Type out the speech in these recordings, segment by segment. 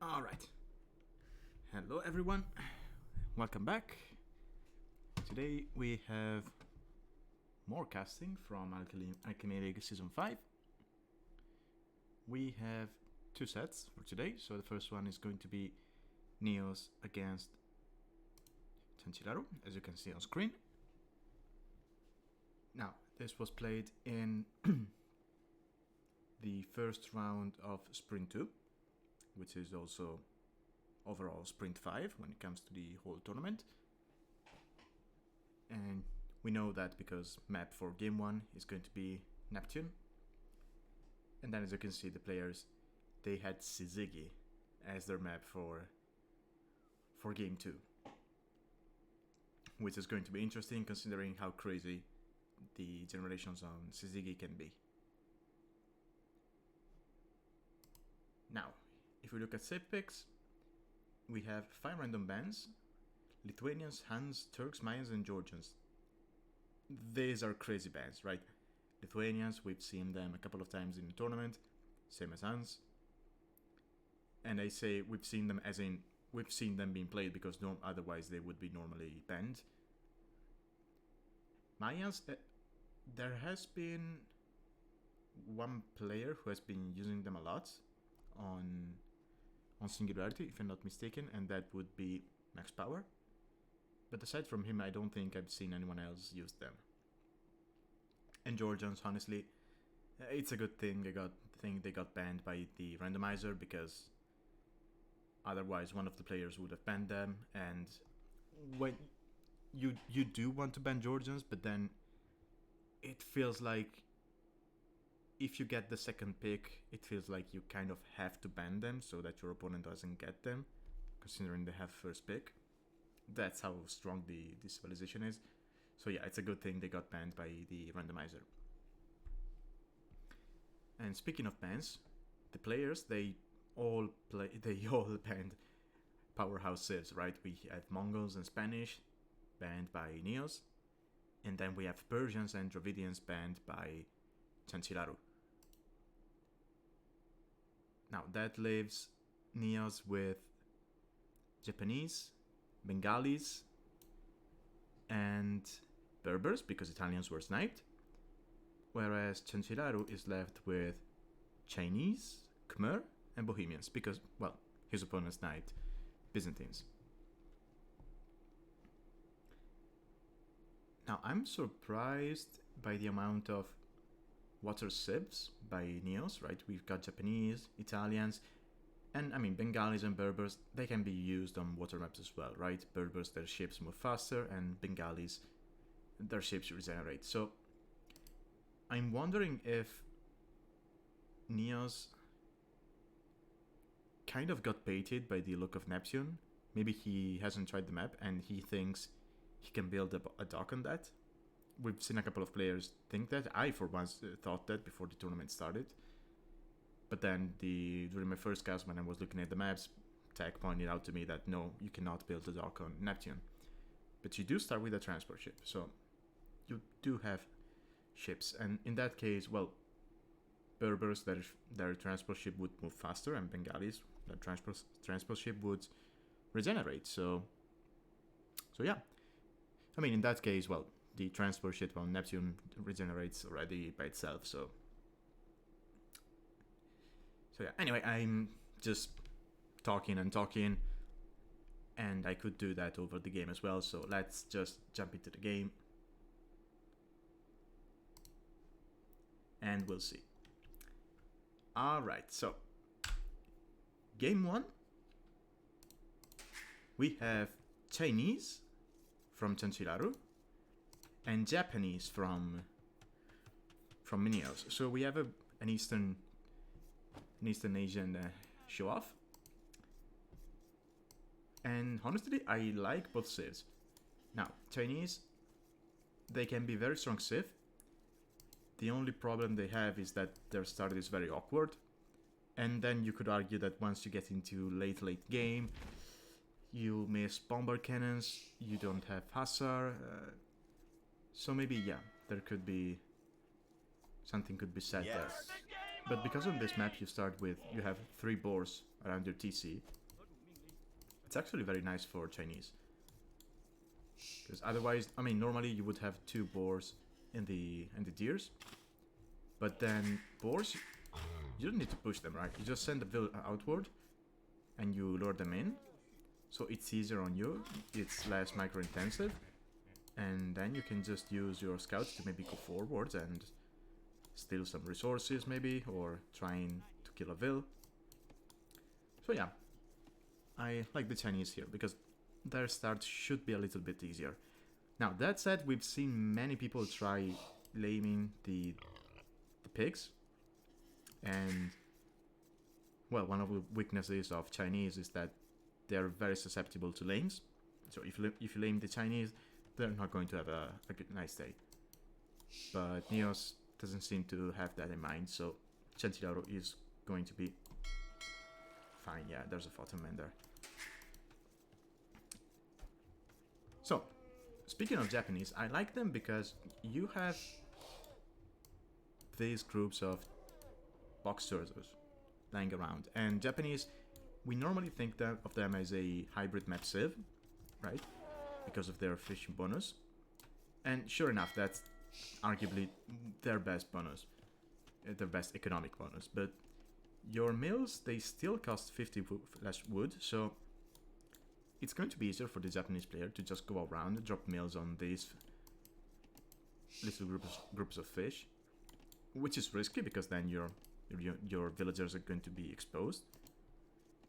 Alright. Hello everyone. Welcome back. Today we have more casting from Alchemy League Season 5. We have two sets for today. So the first one is going to be NeoZz against Chanchilaru, as you can see on screen. Now, this was played in the first round of Sprint 2, which is also overall Sprint 5 when it comes to the whole tournament. And we know that because map for Game 1 is going to be Neptune. And then as you can see, the players, they had Syzygy as their map for Game 2. Which is going to be interesting considering how crazy the generations on Syzygy can be. Now, if we look at safe picks, we have 5 random bands: Lithuanians, Huns, Turks, Mayans, and Georgians. These are crazy bands, right? Lithuanians, we've seen them a couple of times in the tournament, same as Huns. And I say we've seen them as in, we've seen them being played because otherwise they would be normally banned. Mayans, there has been one player who has been using them a lot on Singularity, if I'm not mistaken, and that would be Max Power. But aside from him, I don't think I've seen anyone else use them. And Georgians, honestly, it's a good thing they got banned by the randomizer, because otherwise one of the players would have banned them. And when you do want to ban Georgians, but then it feels like if you get the second pick, it feels like you kind of have to ban them so that your opponent doesn't get them, considering they have first pick. That's how strong the civilization is. So yeah, it's a good thing they got banned by the randomizer. And speaking of bans, the players, they all banned powerhouse civs, right? We have Mongols and Spanish banned by NeoZz, and then we have Persians and Dravidians banned by Chanchilaru. Now that leaves NeoZz with Japanese, Bengalis, and Berbers, because Italians were sniped. Whereas Chanchilaru is left with Chinese, Khmer, and Bohemians, because, well, his opponent sniped Byzantines. Now I'm surprised by the amount of water civs by NeoZz, right? We've got Japanese, Italians, and I mean Bengalis and Berbers, they can be used on water maps as well, right? Berbers, their ships move faster, and Bengalis, their ships regenerate. So I'm wondering if NeoZz kind of got baited by the look of Neptune. Maybe he hasn't tried the map and he thinks he can build a dock on that. We've seen a couple of players think that. I, for once, thought that before the tournament started. But then, during my first cast, when I was looking at the maps, Tech pointed out to me that no, you cannot build a dock on Neptune. But you do start with a transport ship, so you do have ships. And in that case, well, Berbers, their transport ship would move faster, and Bengalis, their transport ship would regenerate. So yeah. I mean, in that case, well, the transport ship on Neptune regenerates already by itself, so yeah. Anyway, I'm just talking, and I could do that over the game as well, so let's just jump into the game. And we'll see. Alright, so Game 1. We have Chinese from Chanchilaru and Japanese from NeoZz. So we have an Eastern Asian show-off. And honestly, I like both civs. Now, Chinese, they can be very strong civ. The only problem they have is that their start is very awkward. And then you could argue that once you get into late game, you miss bomber cannons, you don't have hussar. So maybe, yeah, there could be something could be said there. But because on this map you have 3 boars around your TC, It's actually very nice for Chinese. Because otherwise, I mean, normally you would have 2 boars in the deers. But then boars, you don't need to push them, right? You just send the bill outward and you lure them in. So it's easier on you, it's less micro-intensive. And then you can just use your scouts to maybe go forwards and steal some resources maybe, or trying to kill a vill. So yeah, I like the Chinese here because their start should be a little bit easier. Now that said, we've seen many people try laming the pigs, and well, one of the weaknesses of Chinese is that they're very susceptible to lames. So if you lame the Chinese, they're not going to have a nice day. But NeoZz doesn't seem to have that in mind, so Chanchilaru is going to be fine. Yeah, there's a photo man there. So, speaking of Japanese, I like them because you have these groups of box turtles lying around. And Japanese, we normally think of them as a hybrid map civ, right? Because of their fishing bonus. And sure enough, that's arguably their best bonus, their best economic bonus. But your mills, they still cost 50 less wood, so it's going to be easier for the Japanese player to just go around and drop mills on these little groups of fish, which is risky because then your villagers are going to be exposed.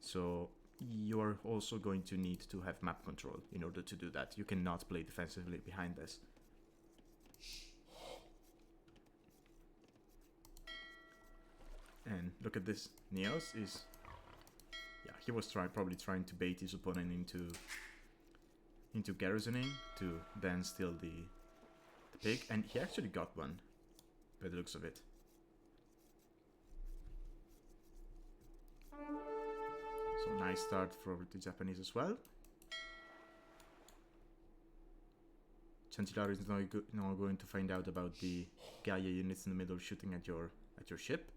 So you're also going to need to have map control in order to do that. You cannot play defensively behind this. And look at this. NeoZz is... yeah, he was probably trying to bait his opponent into garrisoning to then steal the pig. And he actually got one, by the looks of it. So nice start for the Japanese as well. Chanchilaru is now going to find out about the Gaia units in the middle shooting at your ship.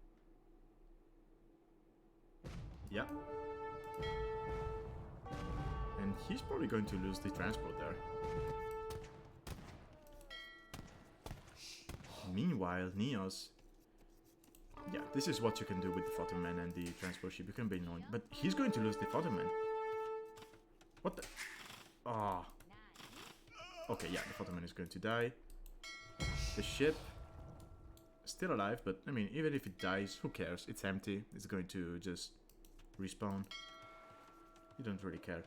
Yeah. And he's probably going to lose the transport there. Meanwhile, NeoZz... yeah, this is what you can do with the Photoman and the transport ship. You can be annoying. But he's going to lose the Photoman. What the... ah. Oh. Okay, yeah, the Photoman is going to die. The ship... still alive, but I mean, even if it dies, who cares? It's empty. It's going to just respawn. You don't really care.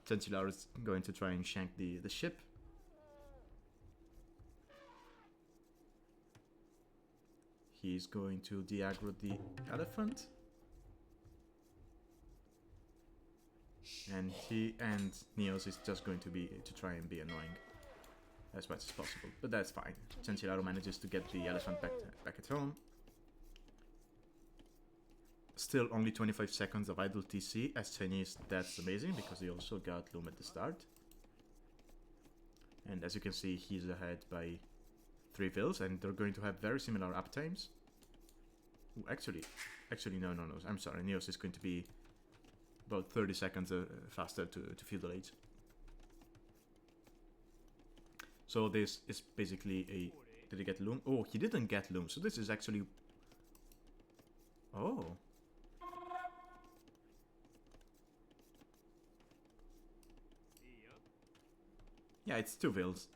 Chanchilaru is going to try and shank the ship. He's going to de-aggro the elephant. And NeoZz is just going to try and be annoying as much as possible. But that's fine. Chanchilaru manages to get the elephant back at home. Still only 25 seconds of idle TC as Chinese. That's amazing because he also got Loom at the start. And as you can see, he's ahead by 3 vills, and they're going to have very similar uptimes. Ooh, actually, no. I'm sorry. NeoZz is going to be about 30 seconds faster to feudal age. So this is basically a... did he get Loom? Oh, he didn't get Loom. So this is actually... oh. Yeah, it's 2 vills.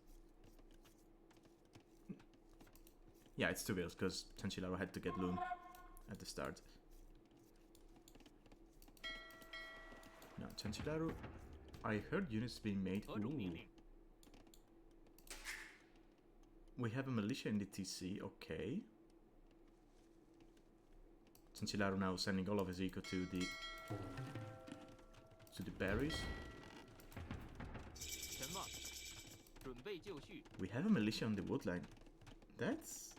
Yeah, it's 2 vills because Chanchilaru had to get Loom at the start. Now, Chanchilaru, I heard units being made. Ooh. We have a militia in the TC, okay. Chanchilaru now sending all of his eco to the berries. We have a militia on the woodline. That's...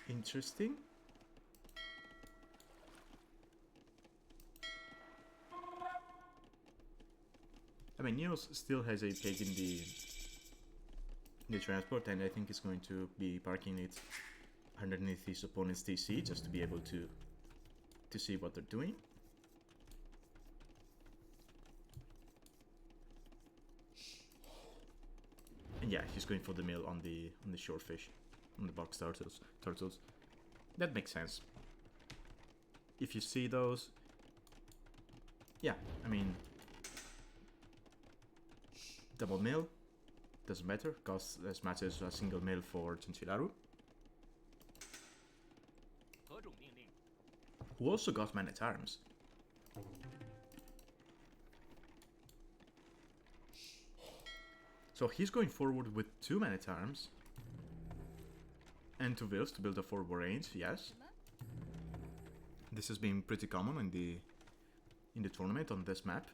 interesting. I mean, NeoZz still has a pig the transport, and I think he's going to be parking it underneath his opponent's TC just to be able to see what they're doing. And yeah, he's going for the mill on the shorefish, on the box turtles. That makes sense. If you see those, yeah, I mean, double mill doesn't matter, costs as much as a single mill for Chanchilaru, who also got man at arms. So he's going forward with 2 man at arms and 2 wills to build a forward range. Yes, this has been pretty common in the tournament on this map.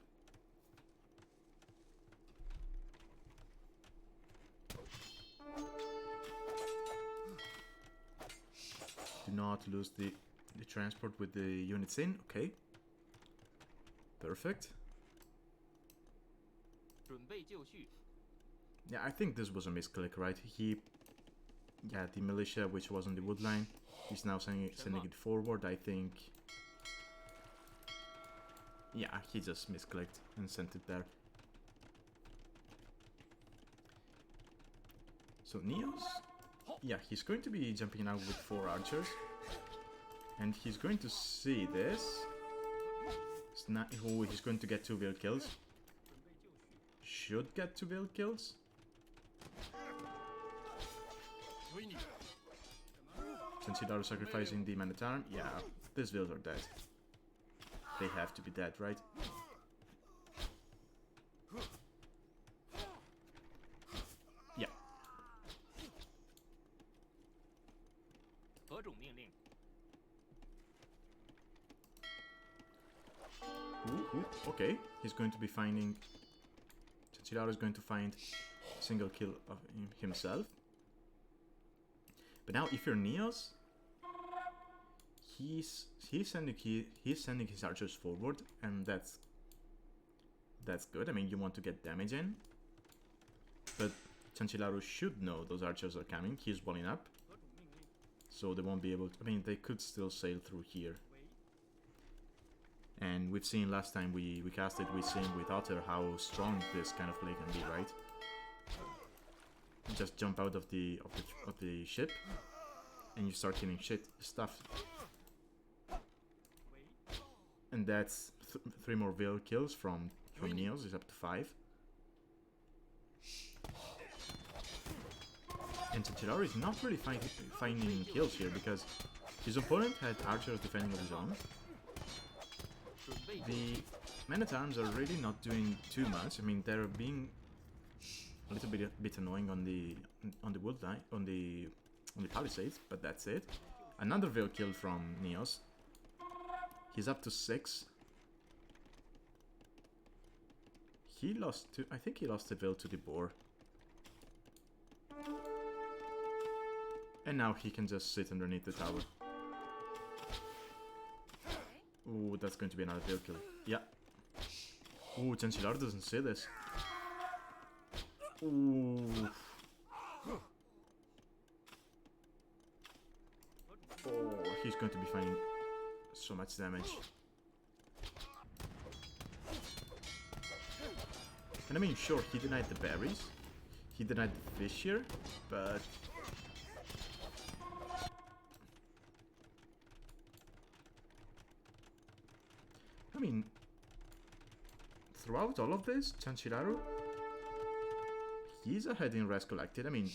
Do not lose the transport with the units in. Okay, perfect. Yeah, I think this was a misclick, right? Yeah, the militia, which was on the wood line, he's now sending it forward, I think. Yeah, he just misclicked and sent it there. So NeoZz, yeah, he's going to be jumping out with 4 archers. And he's going to see this. Oh, he's going to get 2 will kills. Should get 2 will kills. Chanchilaru sacrificing the man at arm. Yeah, these wills are dead. They have to be dead, right? Yeah. Ooh, okay, he's going to be finding... Chanchilaru is going to find a single kill of himself. But now, if you're NeoZz, he's sending his archers forward, and that's good. I mean, you want to get damage in, but Chanchilaru should know those archers are coming. He's walling up, so they won't be able to... I mean, they could still sail through here. And we've seen last time we casted, we've seen with Otter how strong this kind of play can be, right? You just jump out of the ship, and you start killing stuff. And that's 3 more will kills from NeoZz, is up to 5. And Chanchilaru is not really finding kills here because his opponent had archers defending of his own. The men-at-arms are really not doing too much. I mean, they're being a little bit annoying on the wood line, on the palisades, but that's it. Another veil kill from NeoZz. He's up to 6. He lost I think he lost the veil to the boar. And now he can just sit underneath the tower. Ooh, that's going to be another veil kill. Yeah. Ooh, Chanchilaru doesn't see this. Ooh. Oh, he's going to be finding so much damage. And I mean, sure, he denied the berries. He denied the fish here, but... I mean, throughout all of this, Chanchilaru, he's ahead in res collected. I mean,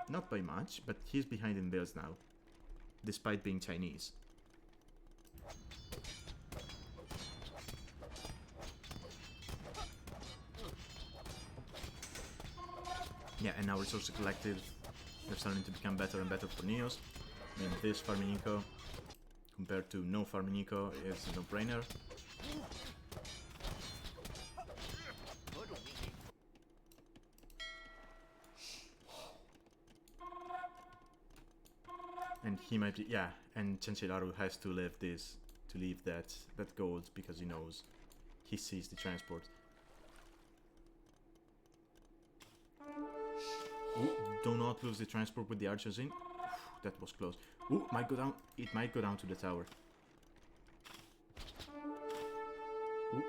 not by much, but he's behind in builds now, despite being Chinese. Yeah, and now resources collected, they're starting to become better and better for NeoZz. I mean, this farming eco compared to no farming eco is a no-brainer. And he might be, yeah, and Chanchilaru has to leave that gold because he knows he sees the transport. Ooh, do not lose the transport with the archers in. That was close. Ooh, might go down. It might go down to the tower. Ooh.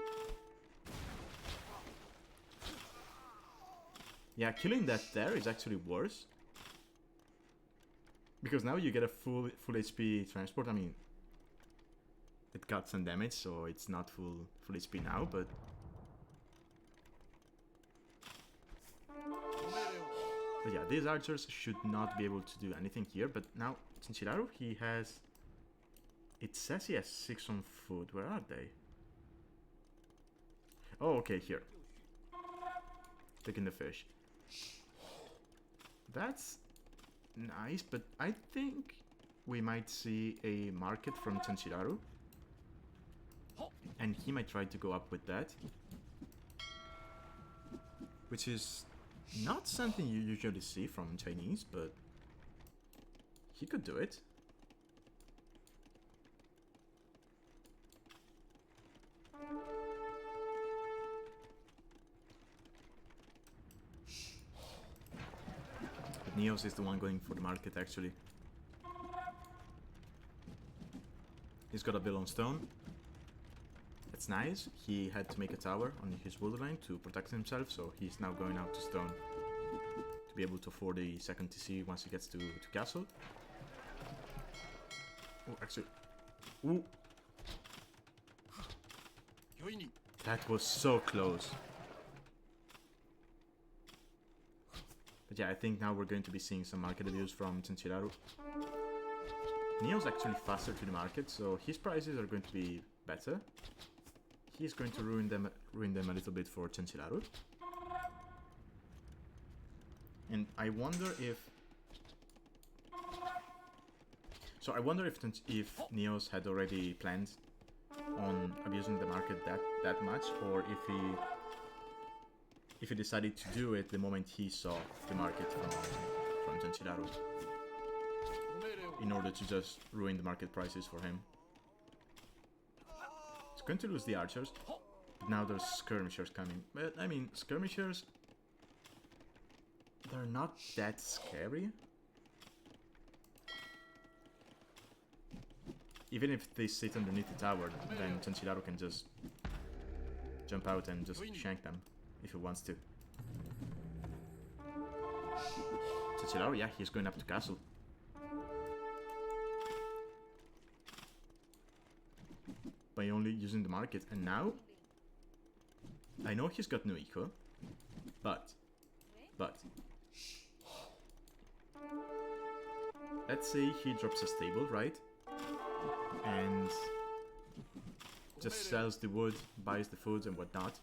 Yeah, killing that there is actually worse. Because now you get a full HP transport. I mean, it got some damage, so it's not full HP now, but... But yeah, these archers should not be able to do anything here, but now Chanchilaru, he has... It says he has 6 on food. Where are they? Oh, okay, here. Taking the fish. That's nice, but I think we might see a market from Chanchilaru. And he might try to go up with that. Which is not something you usually see from Chinese, but he could do it. But NeoZz is the one going for the market, actually. He's got a bill on stone. That's nice. He had to make a tower on his borderline to protect himself, so he's now going out to stone to be able to afford a second TC once he gets to castle. Oh, actually... Ooh! That was so close. But yeah, I think now we're going to be seeing some market abuse from Chanchilaru. NeoZz actually faster to the market, so his prices are going to be better. He's going to ruin them a little bit for Chanchilaru. And I wonder if... So I wonder if NeoZz had already planned on abusing the market that much, or if he decided to do it the moment he saw the market from Chanchilaru, in order to just ruin the market prices for him. He's going to lose the archers, but now there's skirmishers coming. But I mean, skirmishers, they're not that scary. Even if they sit underneath the tower, then Chanchilaru can just jump out and just shank them if he wants to. Chanchilaru, yeah, he's going up to castle. By only using the market, and now I know he's got no eco, but let's say he drops a stable, right? And just sells the wood, buys the food and whatnot.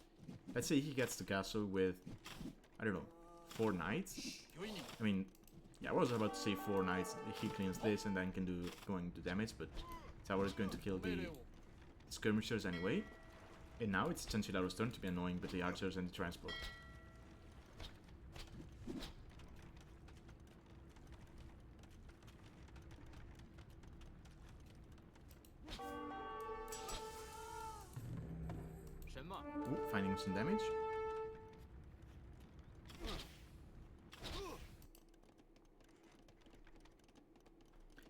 Let's say he gets to castle with, I don't know, 4 knights. I mean, yeah, I was about to say 4 knights. He cleans this and then can go and do damage, but tower is going to kill the skirmishers anyway. And now it's Chanchilaru's turn to be annoying with the archers and the transport. Ooh, finding some damage.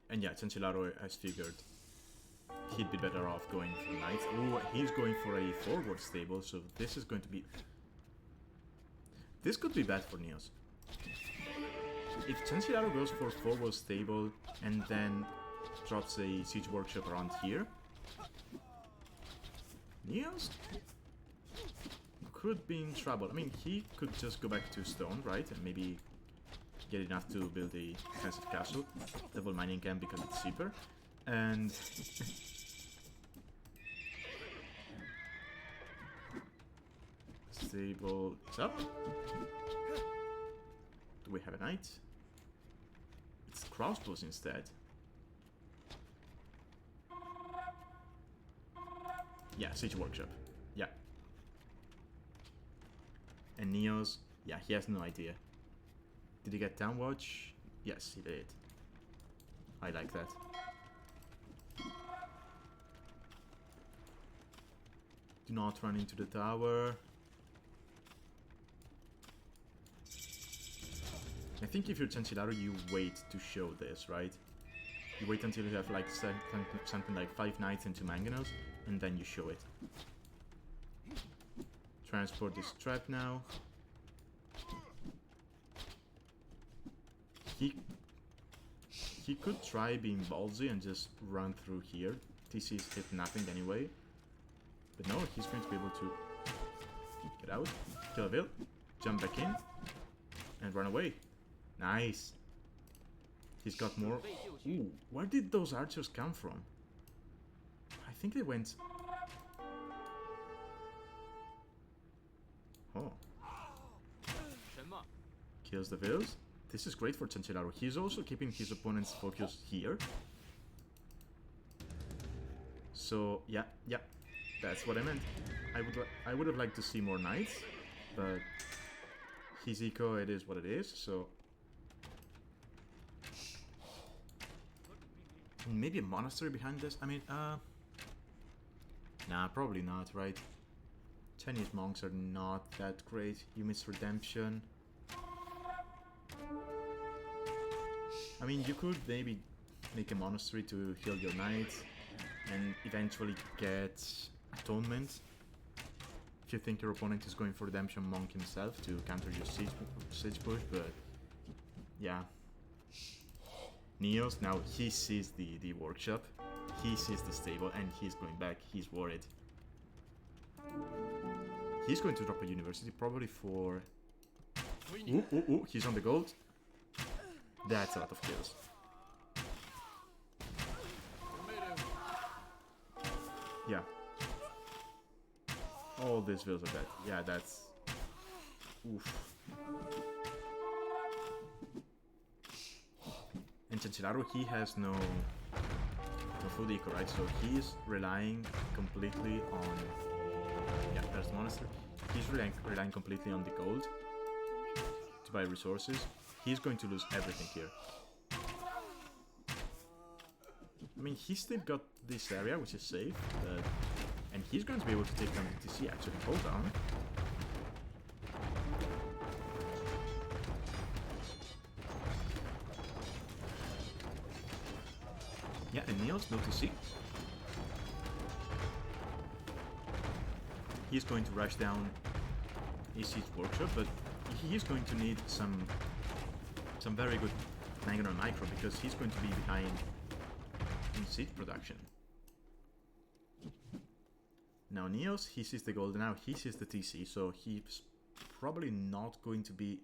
And yeah, Chanchilaru has figured he'd be better off going for knights. Ooh, he's going for a forward stable, so this is going to be... This could be bad for NeoZz. If Chanchilaru goes for forward stable and then drops a siege workshop around here, NeoZz could be in trouble. I mean, he could just go back to stone, right? And maybe get enough to build a defensive castle, double mining camp because it's cheaper, and stable is up. Do we have a knight? It's crossbows instead. Yeah, siege workshop. Yeah. And NeoZz, yeah, he has no idea. Did he get town watch? Yes, he did. I like that. Do not run into the tower. I think if you're Chanchilaru, you wait to show this, right? You wait until you have like something like 5 knights and 2 mangonos, and then you show it. Transport is trapped now. He could try being ballsy and just run through here. TC's hit nothing anyway. But no, he's going to be able to get out, kill a build, jump back in, and run away. Nice. He's got more. Ooh, where did those archers come from? I think they went... Oh. Kills the vills. This is great for Chanchilaru. He's also keeping his opponent's focus here. So, yeah, that's what I meant. I would have liked to see more knights, but his eco, it is what it is, so... Maybe a monastery behind this? I mean, nah, probably not, right? Chinese monks are not that great. You miss redemption. I mean, you could maybe make a monastery to heal your knights and eventually get atonement if you think your opponent is going for redemption monk himself to counter your siege push, but yeah. NeoZz, now he sees the workshop, he sees the stable, and he's going back. He's worried. He's going to drop a university, probably for... Ooh, he's on the gold. That's a lot of kills. Yeah. All these vills are dead. Yeah, that's... Oof. And Chanchilaru, he has no food eco, right? So he's relying completely on... Yeah, there's the monastery. He's relying completely on the gold to buy resources. He's going to lose everything here. I mean, he's still got this area, which is safe, but... And he's going to be able to take down the TC, actually. Hold on. Yeah, and NeoZz, no TC. He's going to rush down AC's workshop, but he's going to need some very good mango and micro, because he's going to be behind in seed production. Now NeoZz, he sees the gold, now he sees the TC, so he's probably not going to be...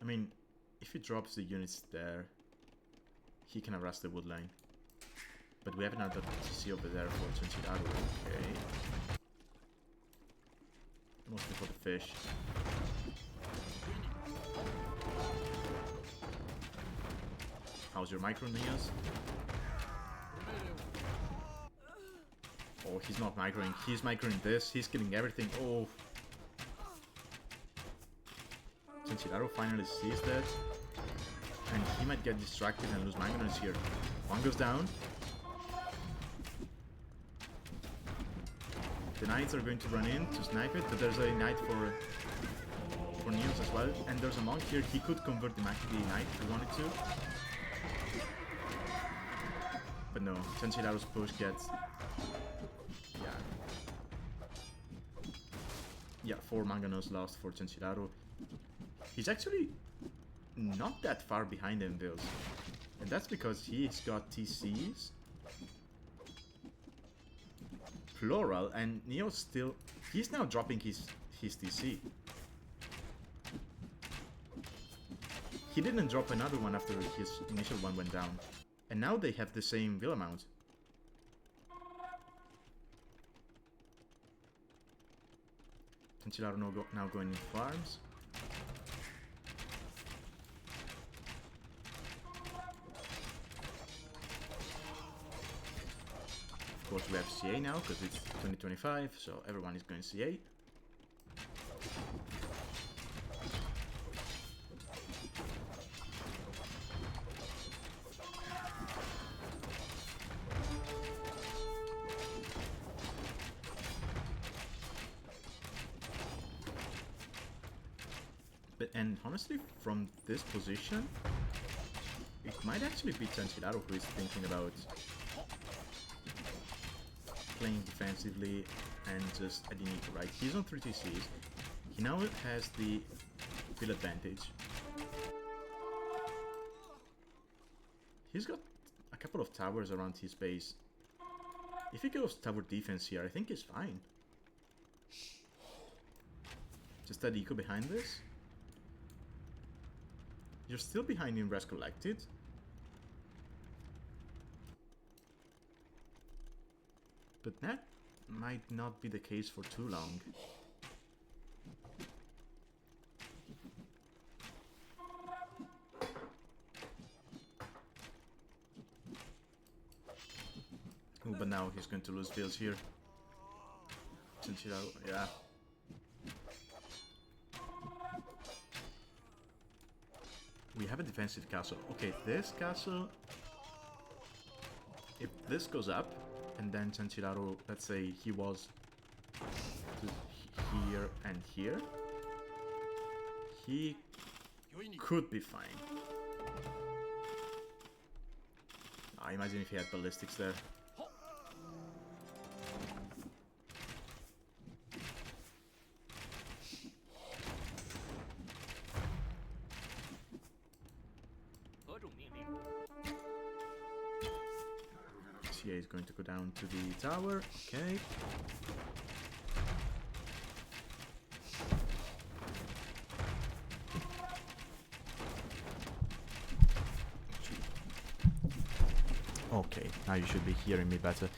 I mean, if he drops the units there, he can harass the wood line. But we have another TC over there for Chanchilaru. Okay. Mostly for the fish. How's your micro, NeoZz? Oh, he's not microing. He's microing this. He's killing everything. Oh. Chanchilaru finally sees that. And he might get distracted and lose mangonels here. One goes down. The knights are going to run in to snipe it, but there's a knight for NeoZz as well. And there's a monk here. He could convert the knight if he wanted to. But no, Chanchilaru's push gets... Yeah, 4 mangonels lost for Chanchilaru. He's actually not that far behind in builds. And that's because he's got TCs. Plural, and NeoZz still... He's now dropping his TC. He didn't drop another one after his initial one went down. And now they have the same vill amount. Chanchilaru now going in farms. Of course we have CA now, because it's 2025, so everyone is going CA. And honestly, from this position, it might actually be Chanchilaru who is thinking about playing defensively and just adding eco, right? He's on 3 TCs. He now has the field advantage. He's got a couple of towers around his base. If he goes tower defense here, I think he's fine. Just add eco behind this. You're still behind in Rest Collected. But that might not be the case for too long. Ooh, but now he's going to lose bills here. Chanchilaru, yeah. We have a defensive castle. Okay, this castle... If this goes up, and then Chanchilaru, let's say he was to here and here, he could be fine. I imagine if he had ballistics there. CA is going to go down to the tower. Okay. Okay, now you should be hearing me better.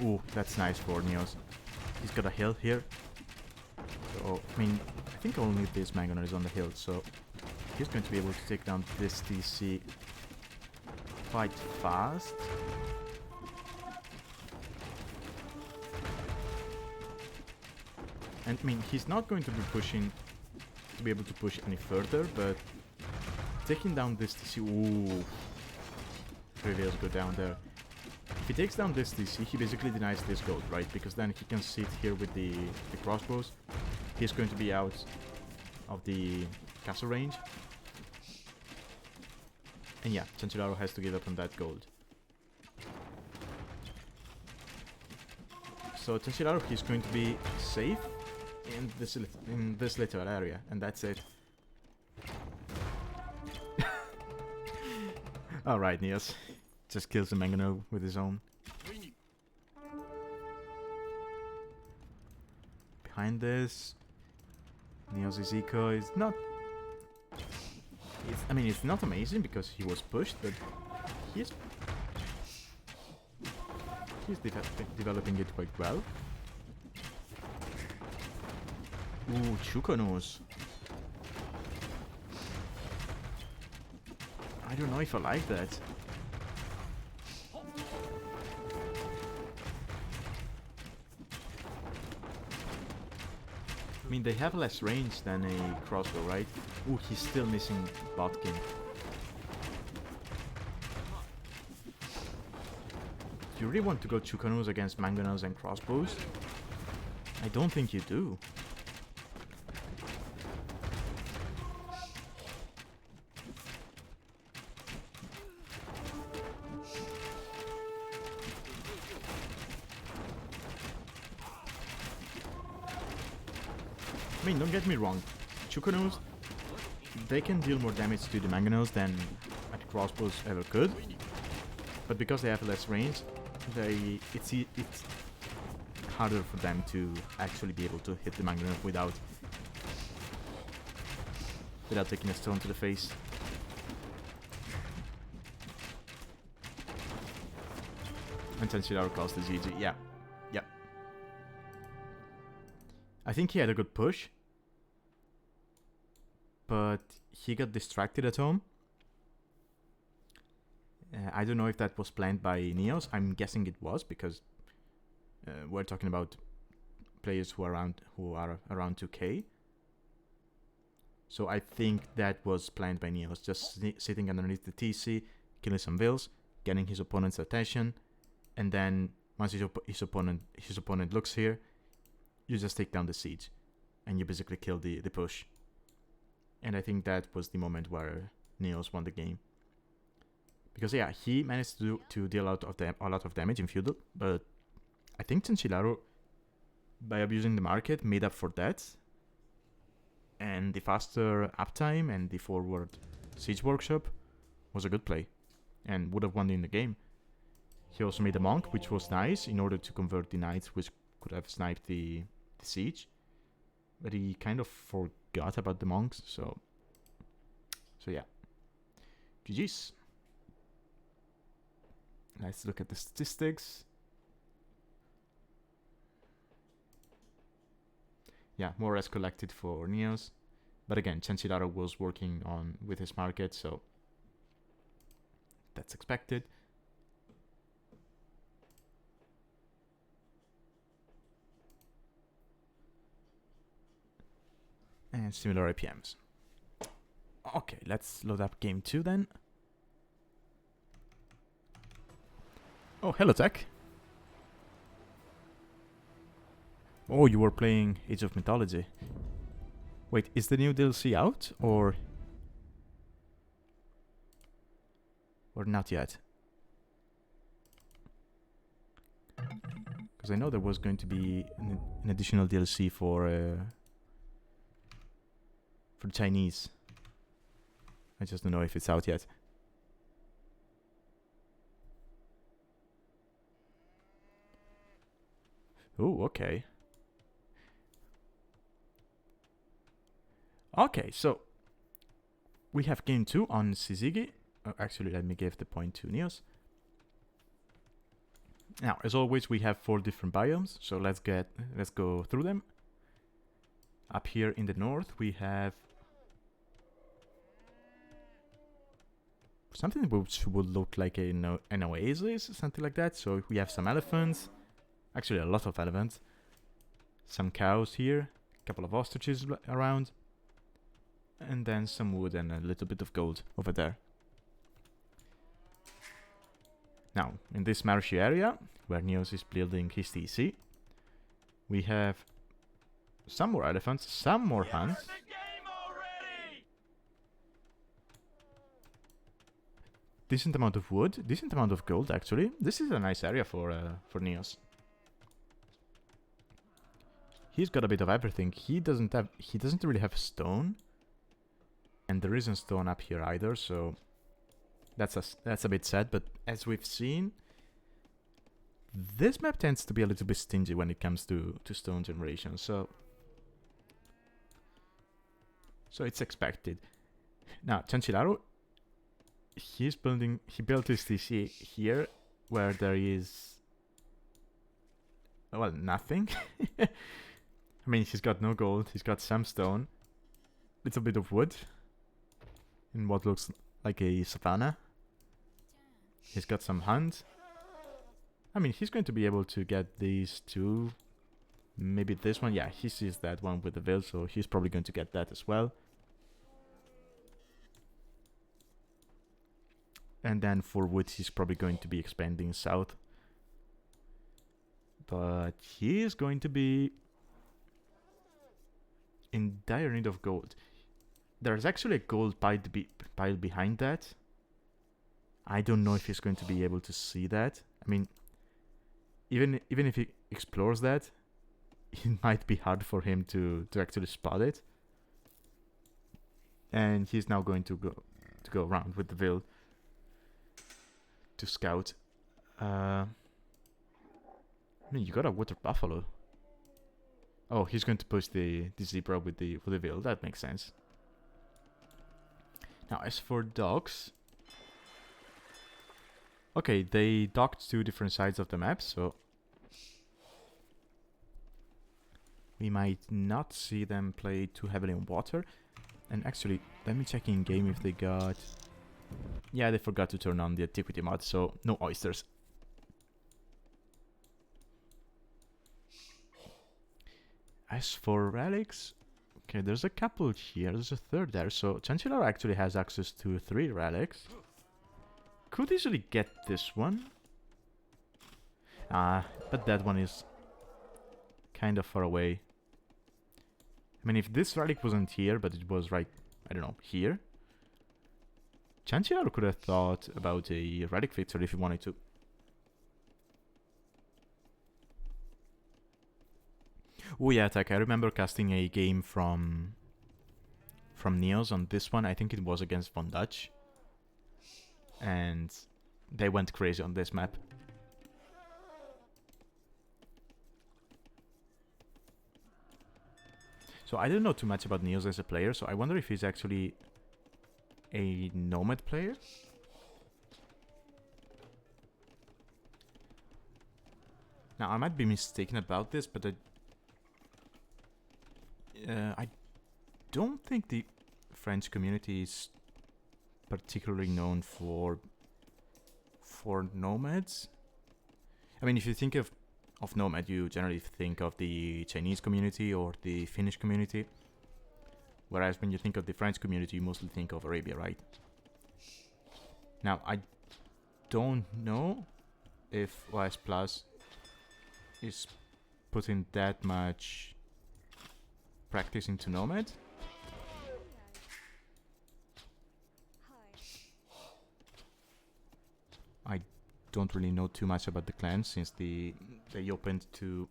Ooh, that's nice for NeoZz. He's got a hill here. So, I mean, I think only this Mangoner is on the hill, so he's going to be able to take down this TC quite fast. And I mean, he's not going to be pushing, to be able to push any further, but taking down this TC, ooh, Reveals go down there. If he takes down this TC, he basically denies this gold, right? Because then he can sit here with the crossbows. He's going to be out of the castle range. And yeah, Chanchilaru has to give up on that gold. So Chanchilaru, he's going to be safe in this little area, and that's it. Alright, NeoZz. Just kills the Leonovoo with his own. Behind this, NeoZz's eco is not... I mean, it's not amazing because he was pushed, but he's developing it quite well. Ooh, Chukonos. I don't know if I like that. I mean, they have less range than a crossbow, right? Ooh, he's still missing Botkin. Do you really want to go Chukonos against Mangonels and crossbows? I don't think you do. I mean, don't get me wrong, Chukonos, they can deal more damage to the Mangonels than a crossbows ever could, but because they have less range, it's harder for them to actually be able to hit the Mangonel without taking a stone to the face. And Chanchilaru calls the GG, yeah. I think he had a good push, but he got distracted at home. I don't know if that was planned by NeoZz. I'm guessing it was, because we're talking about players who are around 2k. So I think that was planned by NeoZz, just sitting underneath the TC, killing some vills, getting his opponent's attention, and then Once his opponent looks here, you just take down the siege, and you basically kill the push. And I think that was the moment where NeoZz won the game. Because yeah, he managed to deal a lot of damage in feudal, but I think Chanchilaru, by abusing the market, made up for that. And the faster uptime and the forward siege workshop was a good play, and would have won in the game. He also made a monk, which was nice, in order to convert the knights, which could have sniped the siege. But he kind of forgot about the monks, so yeah. GG's. Let's look at the statistics. Yeah, more or less collected for NeoZz. But again, Chanchilaru was working with his market, so that's expected. And similar APMs. Okay, let's load up game 2 then. Oh, hello, Tech. Oh, you were playing Age of Mythology. Wait, is the new DLC out, or not yet? Because I know there was going to be an additional DLC for the Chinese. I just don't know if it's out yet. Oh, okay. Okay, so we have game 2 on Syzygy. Actually, let me give the point to NeoZz. Now, as always, we have 4 different biomes, so let's go through them. Up here in the north, we have something which would look like an oasis, something like that. So we have some elephants, actually a lot of elephants, some cows here, a couple of ostriches around, and then some wood and a little bit of gold over there. Now, in this marshy area, where NeoZz is building his TC, we have some more elephants, some more hunts. Decent amount of wood, decent amount of gold actually. This is a nice area for NeoZz. He's got a bit of everything. He doesn't really have stone. And there isn't stone up here either, so that's a bit sad, but as we've seen, this map tends to be a little bit stingy when it comes to stone generation, so it's expected. Now, Chanchilaru, he built his TC here, where there is, well, nothing. I mean, he's got no gold, he's got some stone, little bit of wood, in what looks like a savanna. He's got some hunt. I mean, he's going to be able to get these two. Maybe this one. Yeah, he sees that one with the veil, so he's probably going to get that as well. And then for wood, he's probably going to be expanding south. But he is going to be in dire need of gold. There's actually a gold pile behind that. I don't know if he's going to be able to see that. I mean, even if he explores that, it might be hard for him to actually spot it. And he's now going to go around with the veil to scout. I mean, you got a water buffalo. Oh, he's going to push the zebra with the veil. That makes sense. Now, as for dogs, okay, they docked 2 different sides of the map, so we might not see them play too heavily on water. And actually, let me check in game if they got... Yeah, they forgot to turn on the antiquity mod, so no oysters. As for relics, okay, there's a couple here, there's a third there, so Chanchilaru actually has access to 3 relics. Could easily get this one. But that one is kind of far away. I mean, if this relic wasn't here, but it was right, I don't know, here, Chanchilaru could have thought about a relic fixer if he wanted to. Oh yeah, Attack, I remember casting a game from NeoZz on this one. I think it was against Von Dutch. And they went crazy on this map. So I don't know too much about NeoZz as a player, so I wonder if he's actually a Nomad player? Now, I might be mistaken about this, but I don't think the French community is particularly known for nomads. I mean, if you think of nomad, you generally think of the Chinese community or the Finnish community. Whereas when you think of the French community, you mostly think of Arabia, right? Now, I don't know if OS Plus is putting that much practice into Nomad. I don't really know too much about the clan since they opened to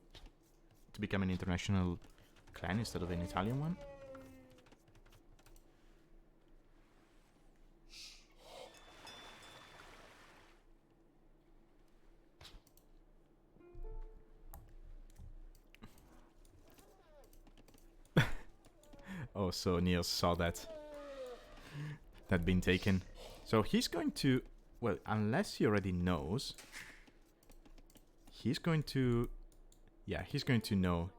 become an international clan instead of an Italian one. Oh, so NeoZz saw that being taken. So he's going to, well, unless he already knows, he's going to, yeah, he's going to know.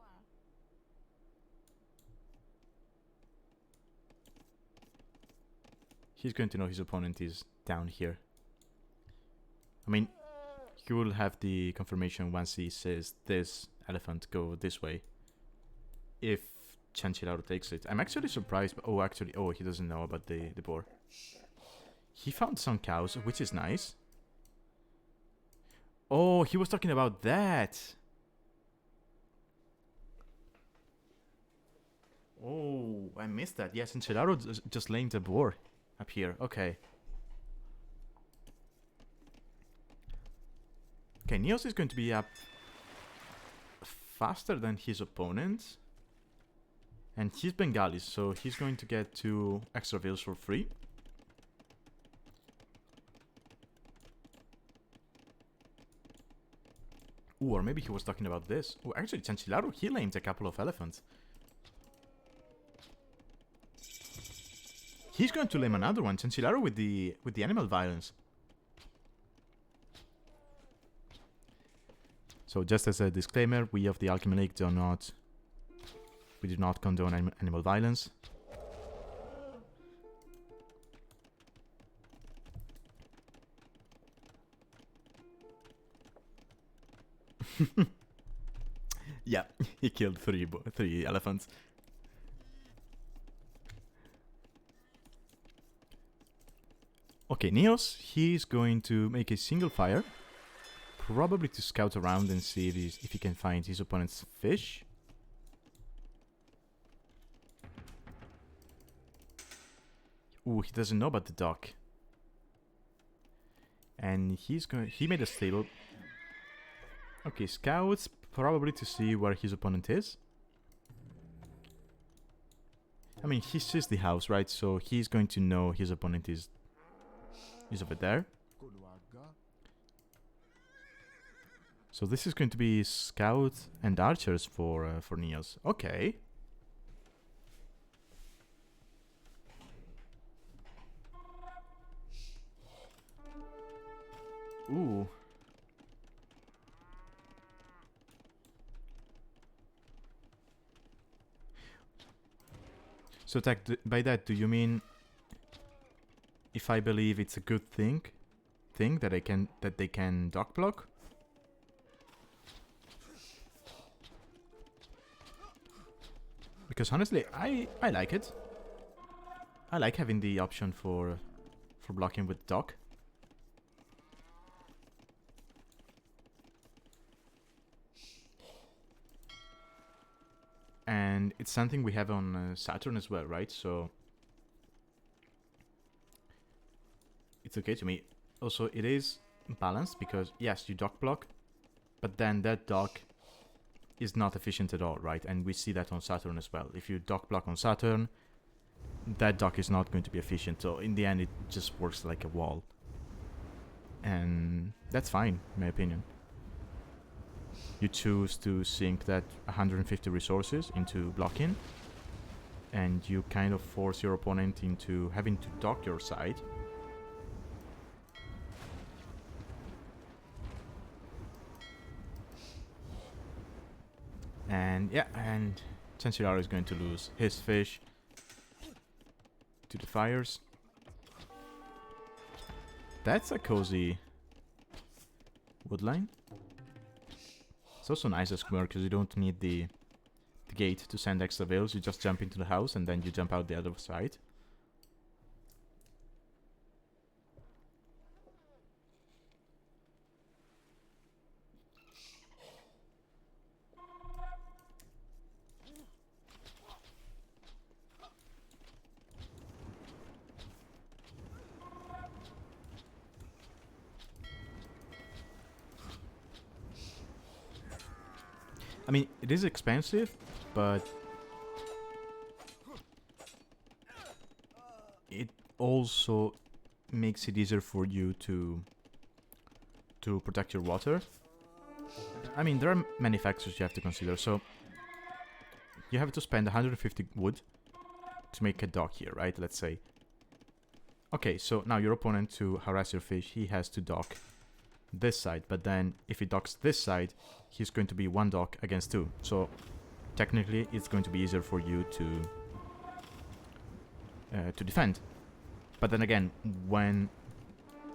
He's going to know his opponent is down here. I mean, he will have the confirmation once he says this elephant go this way. If Chanchilaru takes it. I'm actually surprised. Oh, actually, oh, he doesn't know about the boar. He found some cows, which is nice. Oh, he was talking about that. Oh, I missed that. Yes, Chanchilaru just laying the boar up here. Okay. Okay, NeoZz is going to be up faster than his opponent. And he's Bengali, so he's going to get 2 extra vills for free. Ooh, or maybe he was talking about this. Oh, actually, Chanchilaru, he lamed a couple of elephants. He's going to lame another one, Chanchilaru with the animal violence. So just as a disclaimer, we of the Alchemy League do not condone animal violence. Yeah, he killed 3 elephants. Okay, NeoZz, he's going to make a single fire. Probably to scout around and see if he can find his opponent's fish. Ooh, he doesn't know about the dock. And he made a stable. Okay, scouts probably to see where his opponent is. I mean, he sees the house, right? So he's going to know his opponent is over there. So this is going to be scout and archers for NeoZz. Okay. Ooh. So by that, do you mean if I believe it's a good thing that they can dock block? Because honestly, I like it. I like having the option for blocking with dock. and it's something we have on Saturn as well, right? So it's okay to me. Also, it is balanced because yes, you dock block, but then that dock is not efficient at all, right? And we see that on Saturn as well. If you dock block on Saturn, that dock is not going to be efficient. So in the end, it just works like a wall. And that's fine, in my opinion. You choose to sink that 150 resources into blocking, and you kind of force your opponent into having to dock your side. And yeah, and Chanchilaru is going to lose his fish to the fires. That's a cozy woodline. It's also nice as Khmer because you don't need the gate to send extra veils. You just jump into the house and then you jump out the other side. I mean, it is expensive, but it also makes it easier for you to protect your water. I mean, there are many factors you have to consider. So you have to spend 150 wood to make a dock here, right? Let's say. Okay, so now your opponent, to harass your fish, he has to dock this side, but then if he docks this side, he's going to be one dock against two. So technically, it's going to be easier for you to defend. But then again, when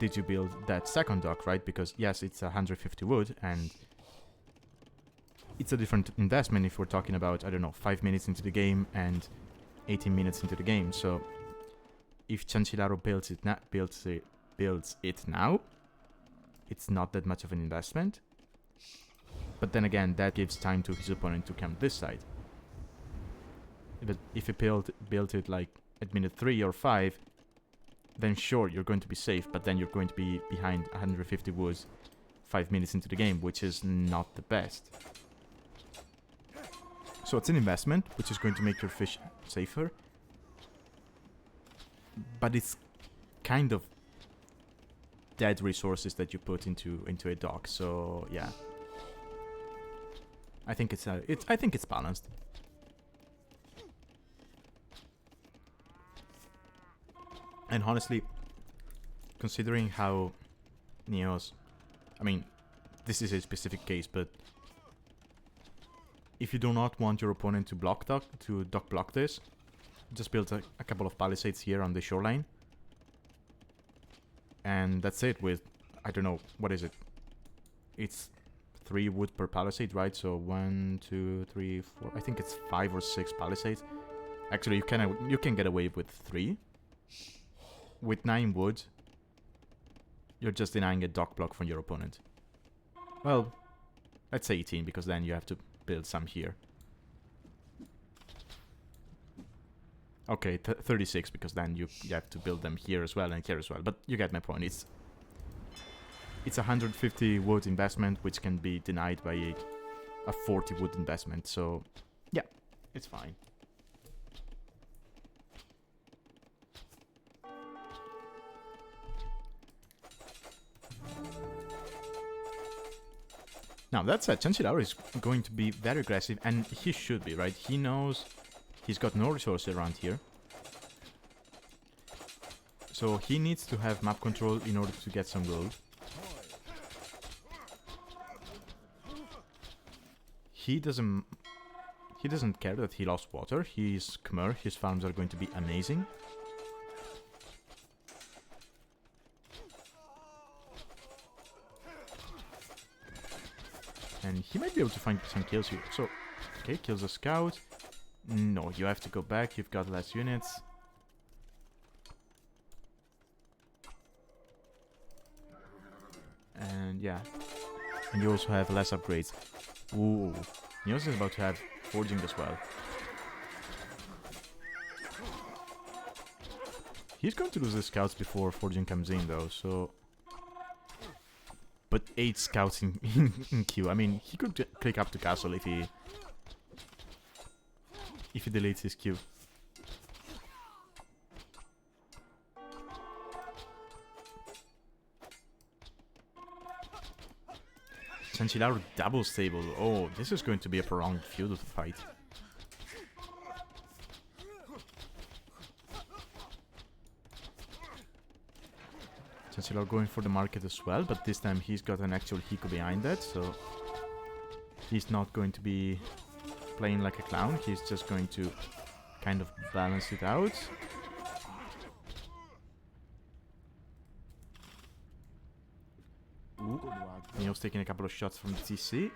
did you build that second dock, right? Because yes, it's 150 wood, and it's a different investment if we're talking about, I don't know, 5 minutes into the game and 18 minutes into the game. So if Chanchilaru builds it now, it's not that much of an investment. But then again, that gives time to his opponent to come this side. But if you built it like at minute 3 or 5, then sure, you're going to be safe, but then you're going to be behind 150 woods 5 minutes into the game, which is not the best. So it's an investment, which is going to make your fish safer. But it's kind of dead resources that you put into a dock. So yeah, I think it's balanced. And honestly, considering how NeoZz, I mean, this is a specific case, but if you do not want your opponent to dock block this, just build a couple of palisades here on the shoreline. And that's it with, I don't know, what is it? It's 3 wood per palisade, right? So 1, 2, 3, 4, I think it's 5 or 6 palisades. Actually, you can get away with 3. With 9 wood, you're just denying a dock block from your opponent. Well, let's say 18, because then you have to build some here. Okay, 36, because then you have to build them here as well and here as well. But you get my point. It's 150 wood investment, which can be denied by a 40 wood investment. So, yeah, it's fine. Now, that said, Chanchilaru is going to be very aggressive, and he should be, right? He knows he's got no resources around here. So he needs to have map control in order to get some gold. He doesn't care that he lost water. He's Khmer, his farms are going to be amazing. And he might be able to find some kills here. So, okay, kills a scout. No, you have to go back, you've got less units. And yeah. And you also have less upgrades. Ooh, NeoZz is about to have forging as well. He's going to lose the scouts before Fortune comes in, though, so... But 8 scouts in queue. I mean, he could click up to castle if he deletes his queue. Chanchilaru double stable. Oh, this is going to be a prolonged feudal fight. Chanchilaru going for the market as well, but this time he's got an actual Hiko behind that, so he's not going to be playing like a clown. He's just going to kind of balance it out. Ooh. NeoZz taking a couple of shots from the TC.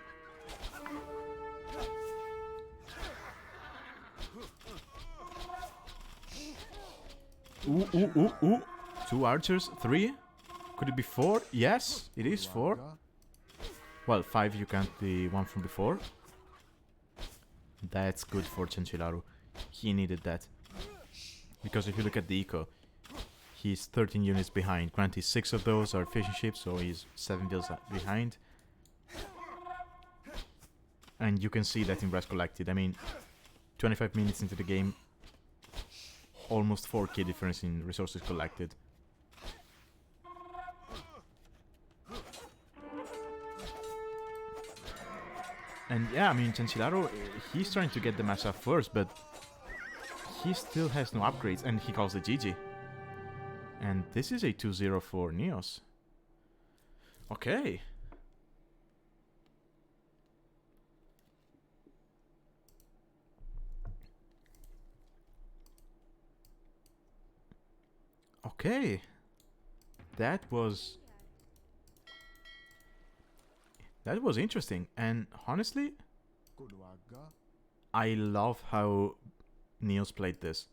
Ooh, ooh, ooh, ooh. 2 archers, 3. Could it be 4? Yes, it is 4. Well, 5 you count the one from before. That's good for Chanchilaru. He needed that. Because if you look at the eco, he's 13 units behind. Granted, 6 of those are fishing ships, so he's 7 bills behind. And you can see that in res collected. I mean, 25 minutes into the game, almost 4k difference in resources collected. And yeah, I mean, Chanchilaru, he's trying to get the match up first, but he still has no upgrades, and he calls it GG. And this is a 2-0 for NeoZz. Okay. Okay. That was interesting, and honestly, I love how NeoZz played this.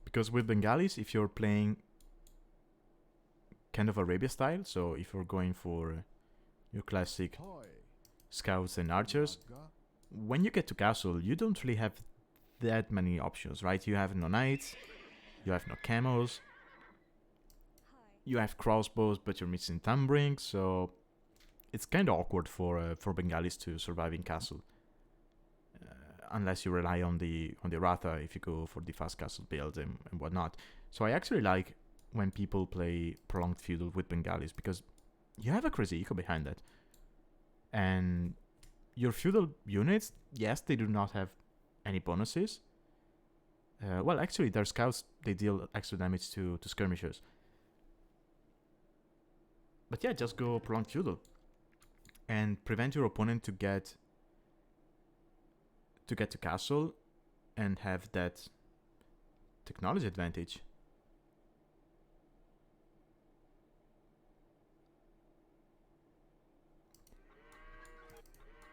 Because with Bengalis, if you're playing kind of Arabia style, so if you're going for your classic scouts and archers, when you get to castle, you don't really have that many options, right? You have no knights, you have no camos, you have crossbows, but you're missing Thumbring, so it's kind of awkward for Bengalis to survive in castle, unless you rely on the Ratha if you go for the fast castle build and whatnot. So I actually like when people play prolonged feudal with Bengalis, because you have a crazy eco behind that, and your feudal units, yes, they do not have any bonuses. Well, actually, their scouts, they deal extra damage to skirmishers. But yeah, just go prolonged feudal and prevent your opponent to get to castle and have that technology advantage.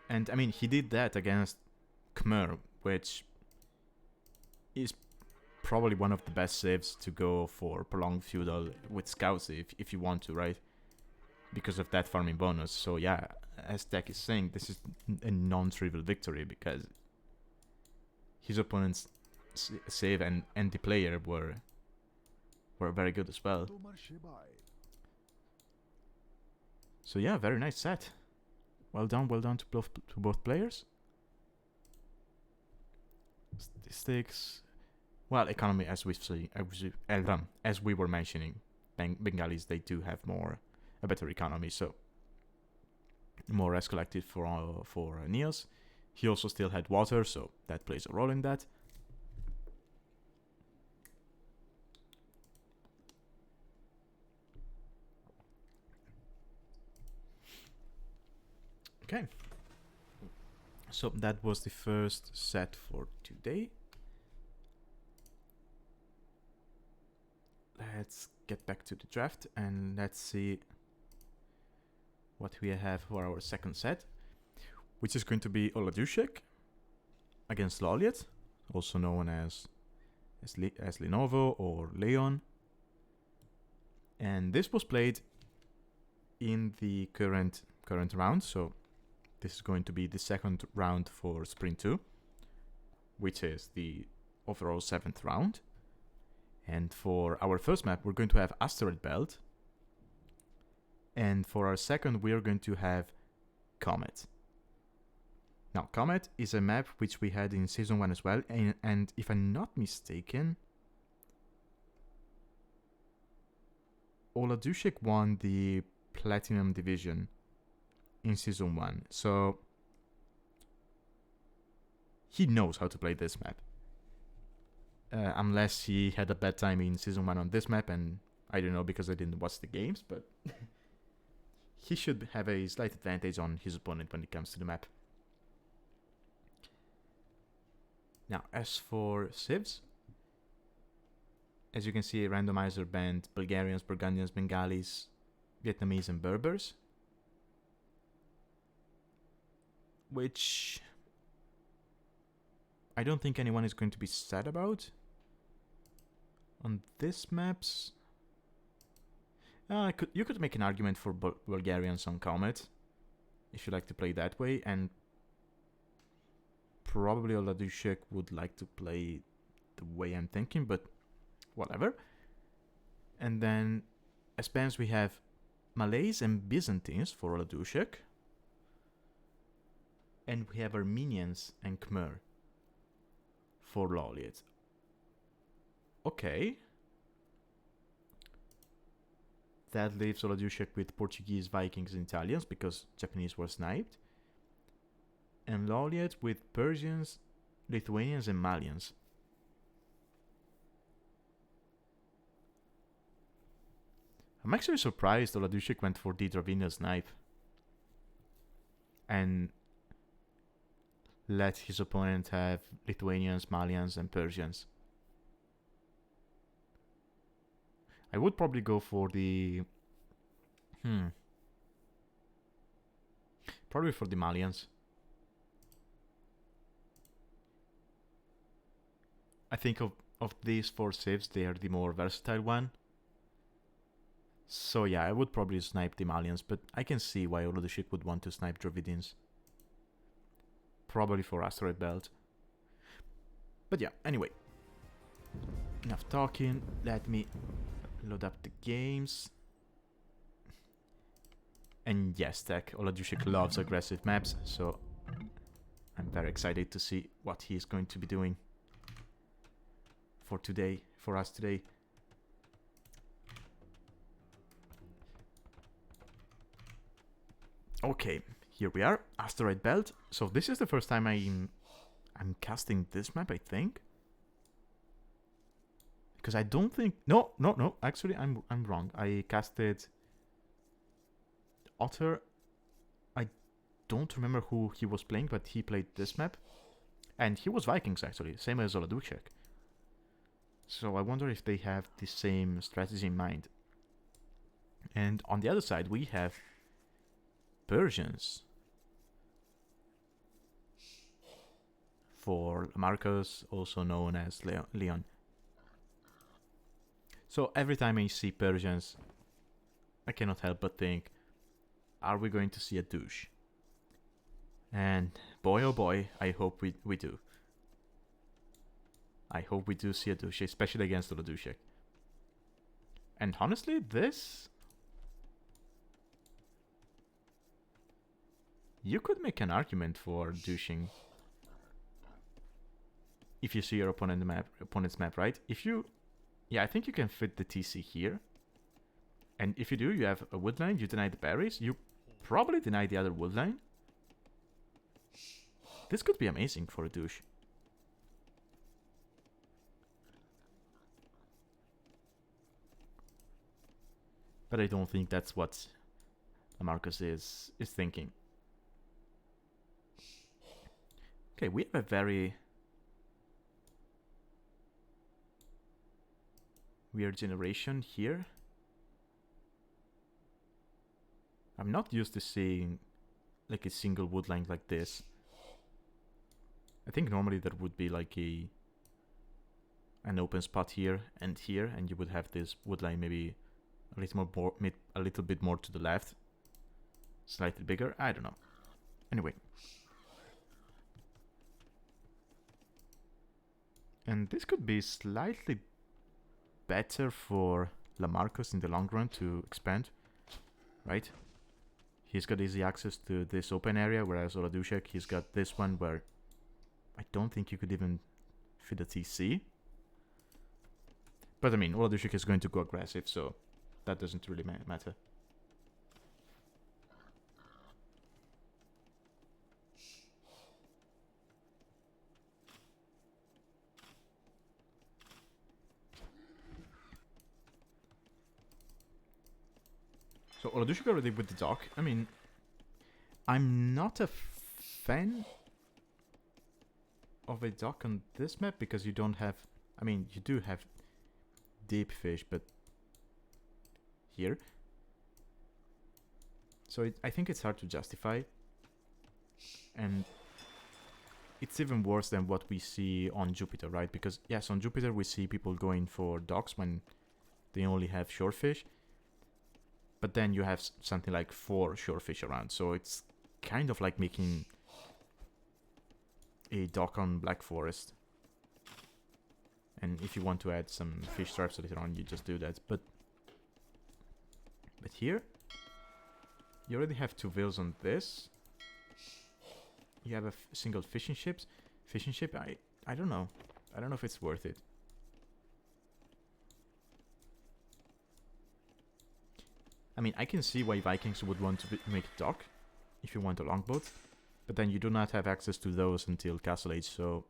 And I mean, he did that against Khmer, which is probably one of the best saves to go for prolonged feudal with scouts if you want to, right? Because of that farming bonus. So yeah, as Tech is saying, this is a non-trivial victory, because his opponent's save and the player were very good as well. So yeah, very nice set. Well done to both players. Statistics, well, economy, as we were mentioning, Bengalis, they do have a better economy, so more res collected for NeoZz. He also still had water, so that plays a role in that. Okay, so that was the first set for today. Let's get back to the draft and let's see what we have for our second set, which is going to be Oladushek against Loliet, also known as Leonovoo or Leon. And this was played in the current round, so this is going to be the second round for Sprint 2, which is the overall 7th round. And for our first map, we're going to have Asteroid Belt. And for our second, we are going to have Comet. Now, Comet is a map which we had in Season 1 as well. And if I'm not mistaken, Oladushek won the Platinum Division in Season 1. So he knows how to play this map. Unless he had a bad time in Season 1 on this map, and I don't know because I didn't watch the games, but he should have a slight advantage on his opponent when it comes to the map. Now, as for civs, as you can see, randomizer banned Bulgarians, Burgundians, Bengalis, Vietnamese, and Berbers. Which I don't think anyone is going to be sad about. On this maps, you could make an argument for Bulgarians on Comet, if you like to play that way, and probably Oladushek would like to play the way I'm thinking, but whatever. And then as bans we have Malays and Byzantines for Oladushek, and we have Armenians and Khmer for Loliet. Okay. That leaves Oladushek with Portuguese, Vikings, and Italians because Japanese were sniped. And Loliet with Persians, Lithuanians, and Malians. I'm actually surprised Oladushek went for the Dravinia snipe and let his opponent have Lithuanians, Malians, and Persians. I would probably go for the... Probably for the Malians. I think of these 4 civs, they are the more versatile one. So yeah, I would probably snipe the Malians, but I can see why Oladushek would want to snipe Dravidians. Probably for Asteroid Belt. But yeah, anyway. Enough talking, let me load up the games. And yes, Tech, Oladushek loves aggressive maps, so I'm very excited to see what he's going to be doing for us today. Okay, here we are, Asteroid Belt. So this is the first time I'm casting this map, I think. Because I don't think... No, actually I'm wrong. I casted Otter. I don't remember who he was playing, but he played this map. And he was Vikings, actually, same as Oladushek. So I wonder if they have the same strategy in mind. And on the other side, we have Persians for Marcos, also known as Leon. So every time I see Persians, I cannot help but think, are we going to see a douche? And boy oh boy, I hope we do. I hope we do see a douche, especially against Oladushek. And honestly, this... You could make an argument for douching if you see your opponent's map, right? If you... Yeah, I think you can fit the TC here. And if you do, you have a woodline, you deny the berries, you probably deny the other woodline. This could be amazing for a douche. But I don't think that's what Marcus is thinking. Okay, we have a very weird generation here. I'm not used to seeing like a single woodline like this. I think normally there would be like an open spot here, and you would have this woodline maybe a little bit more to the left, slightly bigger. I don't know. Anyway. And this could be slightly better for Lamarcus in the long run to expand, right? He's got easy access to this open area, whereas Oladushek, he's got this one where I don't think you could even fit a TC. But I mean, Oladushek is going to go aggressive, so that doesn't really matter. So Oladushek already with the dock. I mean, I'm not a fan of a dock on this map because you don't have... I mean, you do have deep fish, but here. So I think it's hard to justify. And it's even worse than what we see on Jupiter, right? Because yes, on Jupiter we see people going for docks when they only have shorefish. But then you have something like 4 shorefish around. So it's kind of like making a dock on Black Forest. And if you want to add some fish traps later on, you just do that. But here, you already have 2 vills on this. You have a single fishing ship. I don't know. I don't know if it's worth it. I mean, I can see why Vikings would want to make a dock if you want a longboat, but then you do not have access to those until Castle Age, so...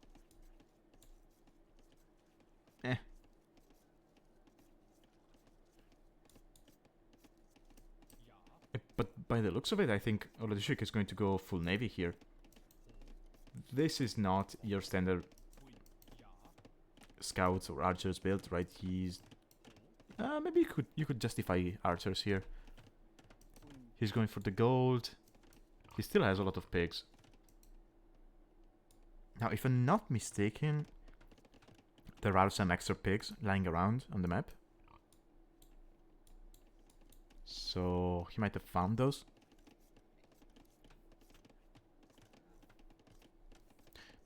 But by the looks of it, I think Oladushek is going to go full navy here. This is not your standard scouts or archers build, right? He's... maybe you could justify archers here. He's going for the gold. He still has a lot of pigs. Now, if I'm not mistaken, there are some extra pigs lying around on the map. So he might have found those.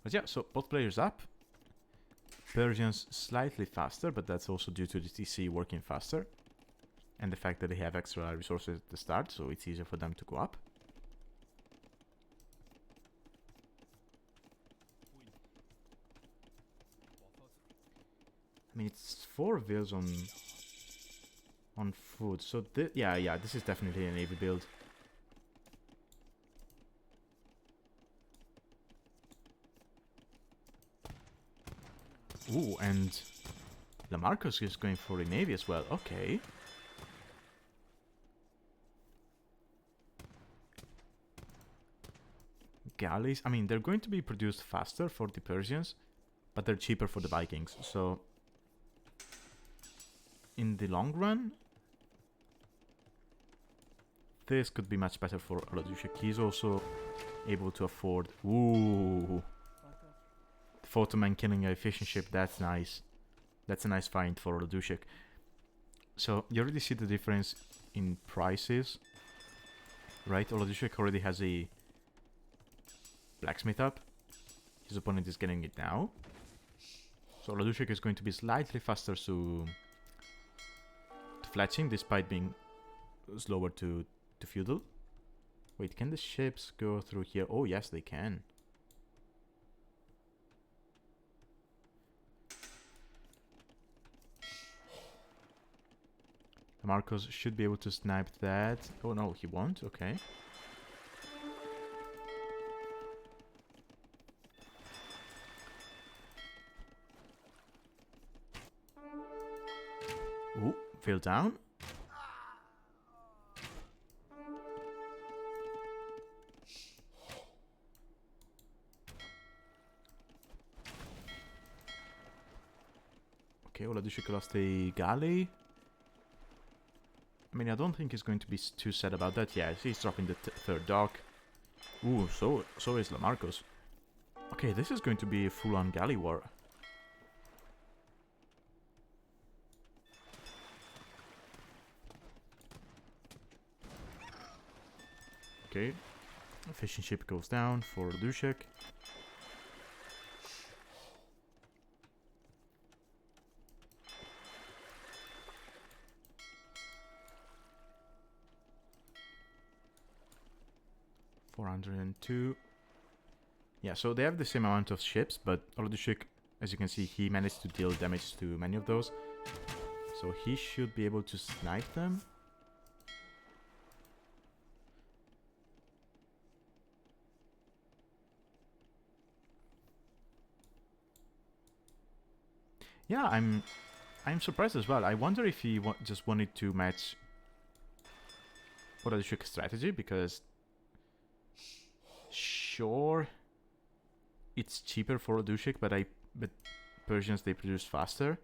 But yeah, so both players up. Persians slightly faster, but that's also due to the TC working faster. And the fact that they have extra resources at the start, so it's easier for them to go up. I mean, it's 4 vills on food, so yeah, this is definitely a navy build. Ooh, and Lamarcus is going for a navy as well. Okay. Galleys, I mean, they're going to be produced faster for the Persians, but they're cheaper for the Vikings, so in the long run, this could be much better for Oladushek. He's also able to afford... Ooh! Photoman killing a fishing ship, that's nice. That's a nice find for Oladushek. So, you already see the difference in prices, right? Oladushek already has a blacksmith up. His opponent is getting it now. So Oladushek is going to be slightly faster to fletching, despite being slower to feudal. Wait, can the ships go through here? Oh yes, they can. Marcos should be able to snipe that. Oh no, he won't. Okay. Ooh, fell down. Okay, Oladushek lost a galley. I mean, I don't think he's going to be too sad about that. Yeah, he's dropping the third dock. Ooh, so is Lamarcos. Okay, this is going to be a full-on galley war. Okay, a fishing ship goes down for Oladushek. 402. Yeah, so they have the same amount of ships, but Oladushek, as you can see, he managed to deal damage to many of those. So he should be able to snipe them. Yeah, I'm surprised as well. I wonder if he just wanted to match Oladushek's strategy, because sure, it's cheaper for Oladushek, but Persians, they produce faster.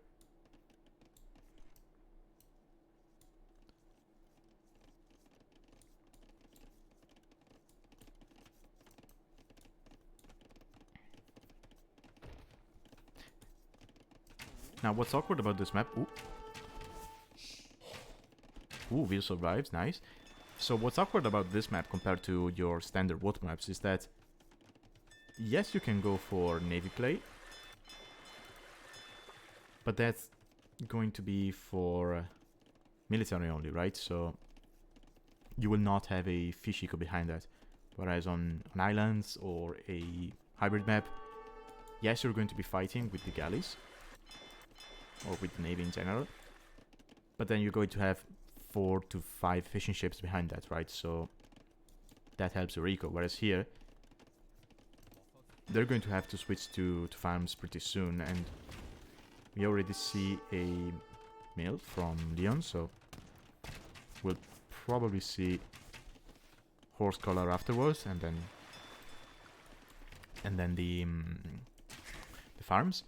Now, what's awkward about this map? Ooh, Will survives, nice. So what's awkward about this map compared to your standard water maps is that, yes, you can go for navy play, but that's going to be for military only, right? So you will not have a fish eco behind that. Whereas on islands or a hybrid map, yes, you're going to be fighting with the galleys, or with the navy in general, but then you're going to have 4 to 5 fishing ships behind that, right? So that helps your eco. Whereas here, they're going to have to switch to farms pretty soon, and we already see a mill from Leon, so we'll probably see horse collar afterwards, and then the farms.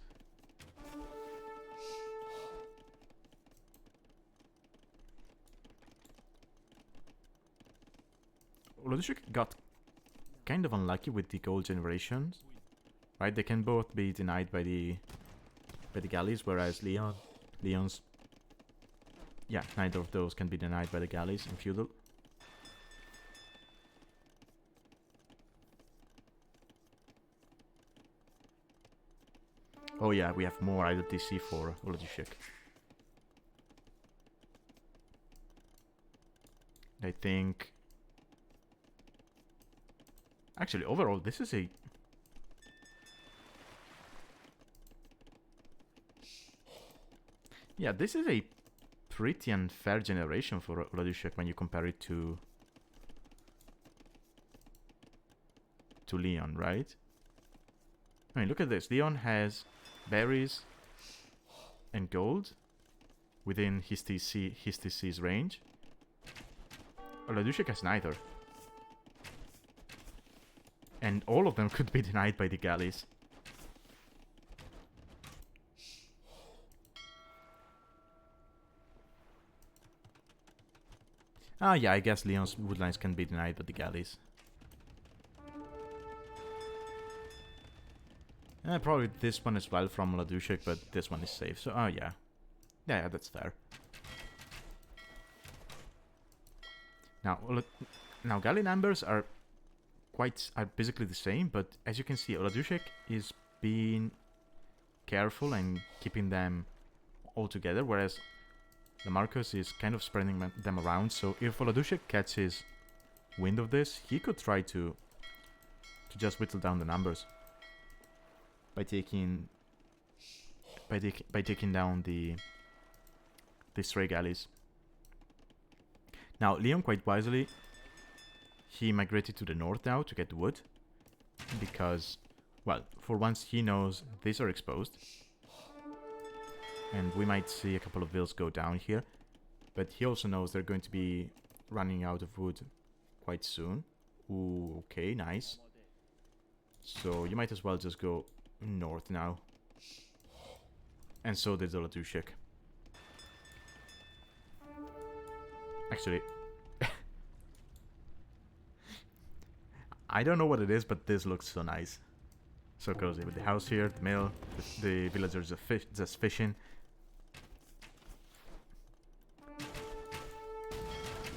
Oladushek got kind of unlucky with the gold generations, right? They can both be denied by the galleys, whereas Leon's, yeah, neither of those can be denied by the galleys in feudal. Oh yeah, we have more idle DC for Oladushek. I think... Actually, overall, this is a... Yeah, this is a pretty unfair generation for Oladushek when you compare it to Leon, right? I mean, look at this. Leon has berries and gold within his TC's range. Oladushek has neither. And all of them could be denied by the galleys. Ah, yeah, I guess Leon's woodlines can be denied by the galleys. Probably this one as well from Oladushek, but this one is safe. So, oh yeah. Yeah, that's fair. Now galley numbers are basically the same, but as you can see, Oladushek is being careful and keeping them all together, whereas Lamarcus is kind of spreading them around. So if Oladushek catches wind of this, he could try to just whittle down the numbers by taking down the stray galleys. Now Leon, quite wisely, he migrated to the north now to get wood, because, well, for once he knows these are exposed, and we might see a couple of vills go down here, but he also knows they're going to be running out of wood quite soon. Ooh, okay, nice. So you might as well just go north now. And so did Oladushek. Actually, I don't know what it is, but this looks so nice. So cozy with the house here, the mill, the villagers just fishing.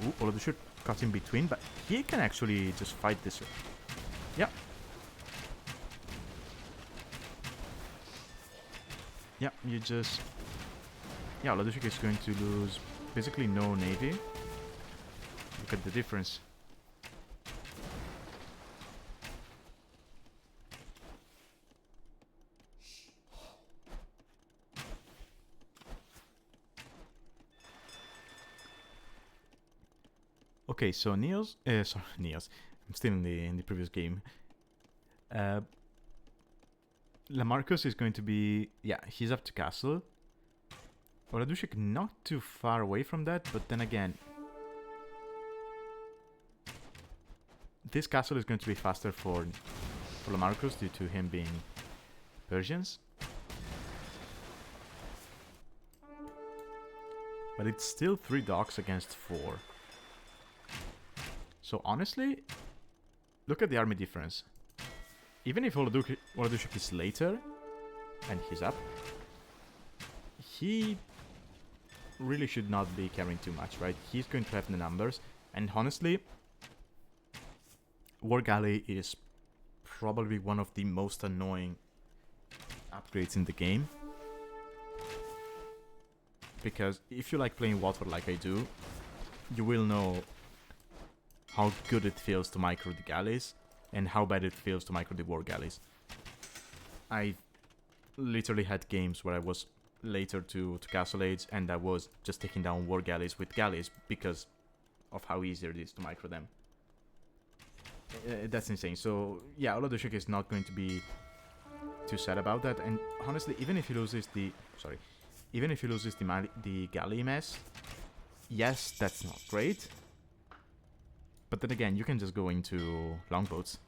Ooh, Oladushek got in between, but he can actually just fight this. Yeah. Yeah, you just... Yeah, Oladushek is going to lose basically no navy. Look at the difference. Okay, so NeoZz, sorry, NeoZz. I'm still in the previous game. Lamarcus is going to be, yeah, he's up to castle. Oladushek not too far away from that, but then again, this castle is going to be faster for Lamarcus due to him being Persians. But it's still 3 docks against 4. So honestly, look at the army difference. Even if Oladushek is later, and he's up, he really should not be carrying too much, right? He's going to have the numbers, and honestly, War Galley is probably one of the most annoying upgrades in the game. Because if you like playing Water like I do, you will know how good it feels to micro the galleys, and how bad it feels to micro the War Galleys. I literally had games where I was later to Castle Age, and I was just taking down War Galleys with galleys because of how easy it is to micro them. That's insane. So yeah, Oladushek is not going to be too sad about that, and honestly, even if he loses the the galley mess, yes, that's not great. But then again, you can just go into longboats.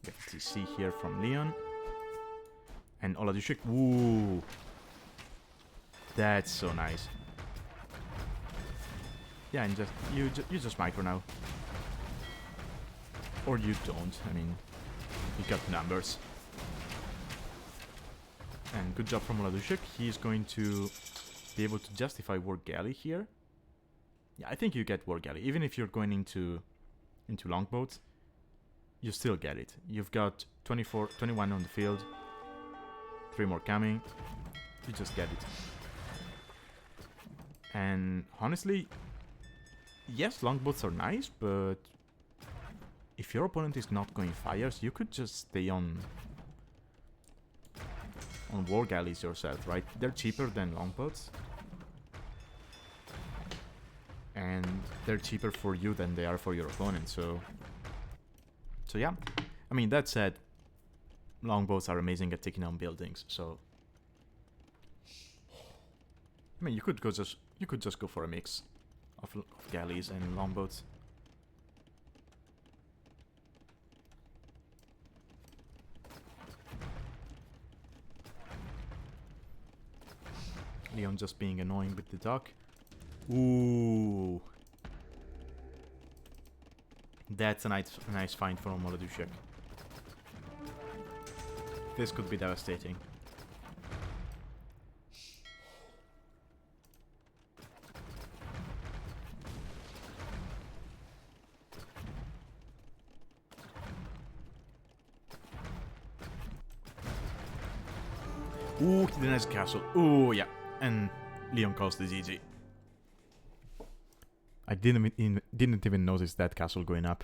Get TC here from Leon. And Oladushek, woo! That's so nice. Yeah, and just you just micro now. Or you don't, I mean, you got numbers. And good job from Oladushek. He's going to be able to justify War Galley here. Yeah, I think you get War Galley. Even if you're going into longboats, you still get it. You've got 21 on the field, 3 more coming. You just get it. And honestly, yes, longboats are nice, but if your opponent is not going fires, you could just stay on War Galleys yourself, right? They're cheaper than longboats. And they're cheaper for you than they are for your opponent, so yeah. I mean, that said, longboats are amazing at taking down buildings, so I mean, you could just go for a mix of galleys and longboats. Leon just being annoying with the dock. Ooh, that's a nice find from Oladushek. This could be devastating. Ooh, he denies castle. Ooh, yeah. And Leon calls the GG. I didn't even notice that castle going up.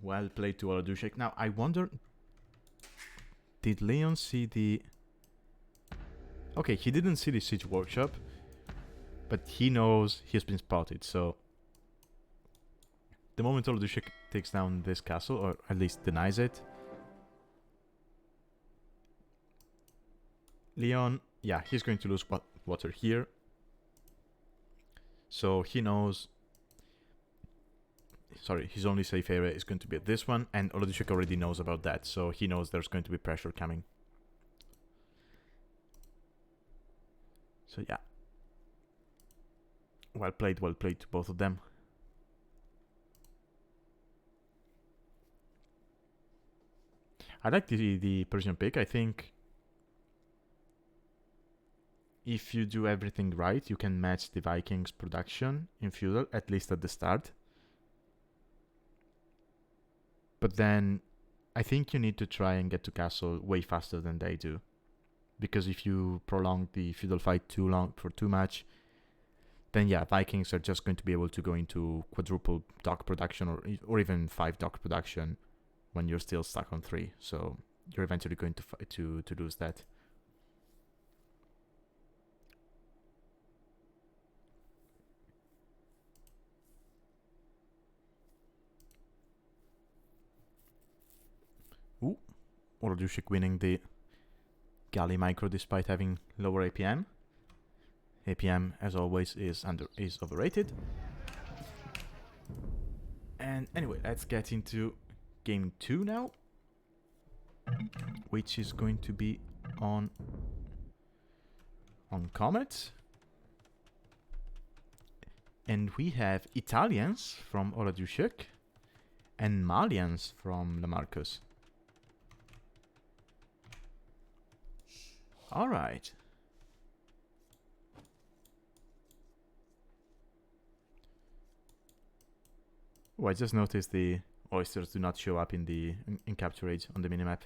Well played to Oladushek. Now, I wonder, did Leon see the... Okay, he didn't see the Siege Workshop, but he knows he's been spotted, so... The moment Oladushek takes down this castle, or at least denies it, Leon, yeah, he's going to lose water here. So he knows... Sorry, his only safe area is going to be at this one, and Oladushek already knows about that, so he knows there's going to be pressure coming. So yeah. Well played to both of them. I like the Persian pick. I think if you do everything right, you can match the Vikings' production in feudal, at least at the start. But then, I think you need to try and get to castle way faster than they do. Because if you prolong the feudal fight too much, then yeah, Vikings are just going to be able to go into quadruple dock production or even 5 dock production when you're still stuck on 3. So you're eventually going to lose that. Ooh, Oladushek winning the Galley Micro despite having lower APM. APM, as always, is overrated. And anyway, let's get into game 2 now, which is going to be on Comet. And we have Italians from Oladushek and Malians from Lamarcus. Alright. Oh, I just noticed the oysters do not show up in the capture age on the minimap.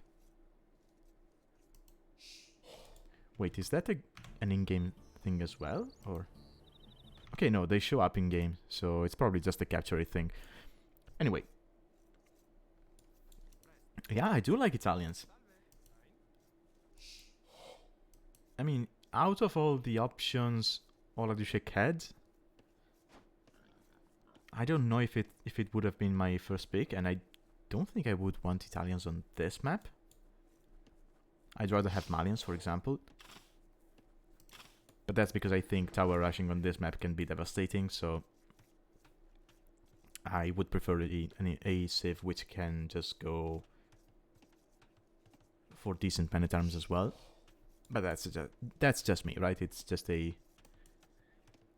Wait, is that an in-game thing as well? Or okay, no, they show up in-game, so it's probably just a capture age thing. Anyway. Yeah, I do like Italians. I mean, out of all the options Oladushek had, I don't know if it would have been my first pick, and I don't think I would want Italians on this map. I'd rather have Malians, for example. But that's because I think tower rushing on this map can be devastating, so I would prefer a Civ which can just go for decent penetums as well. But that's just me, right? It's just a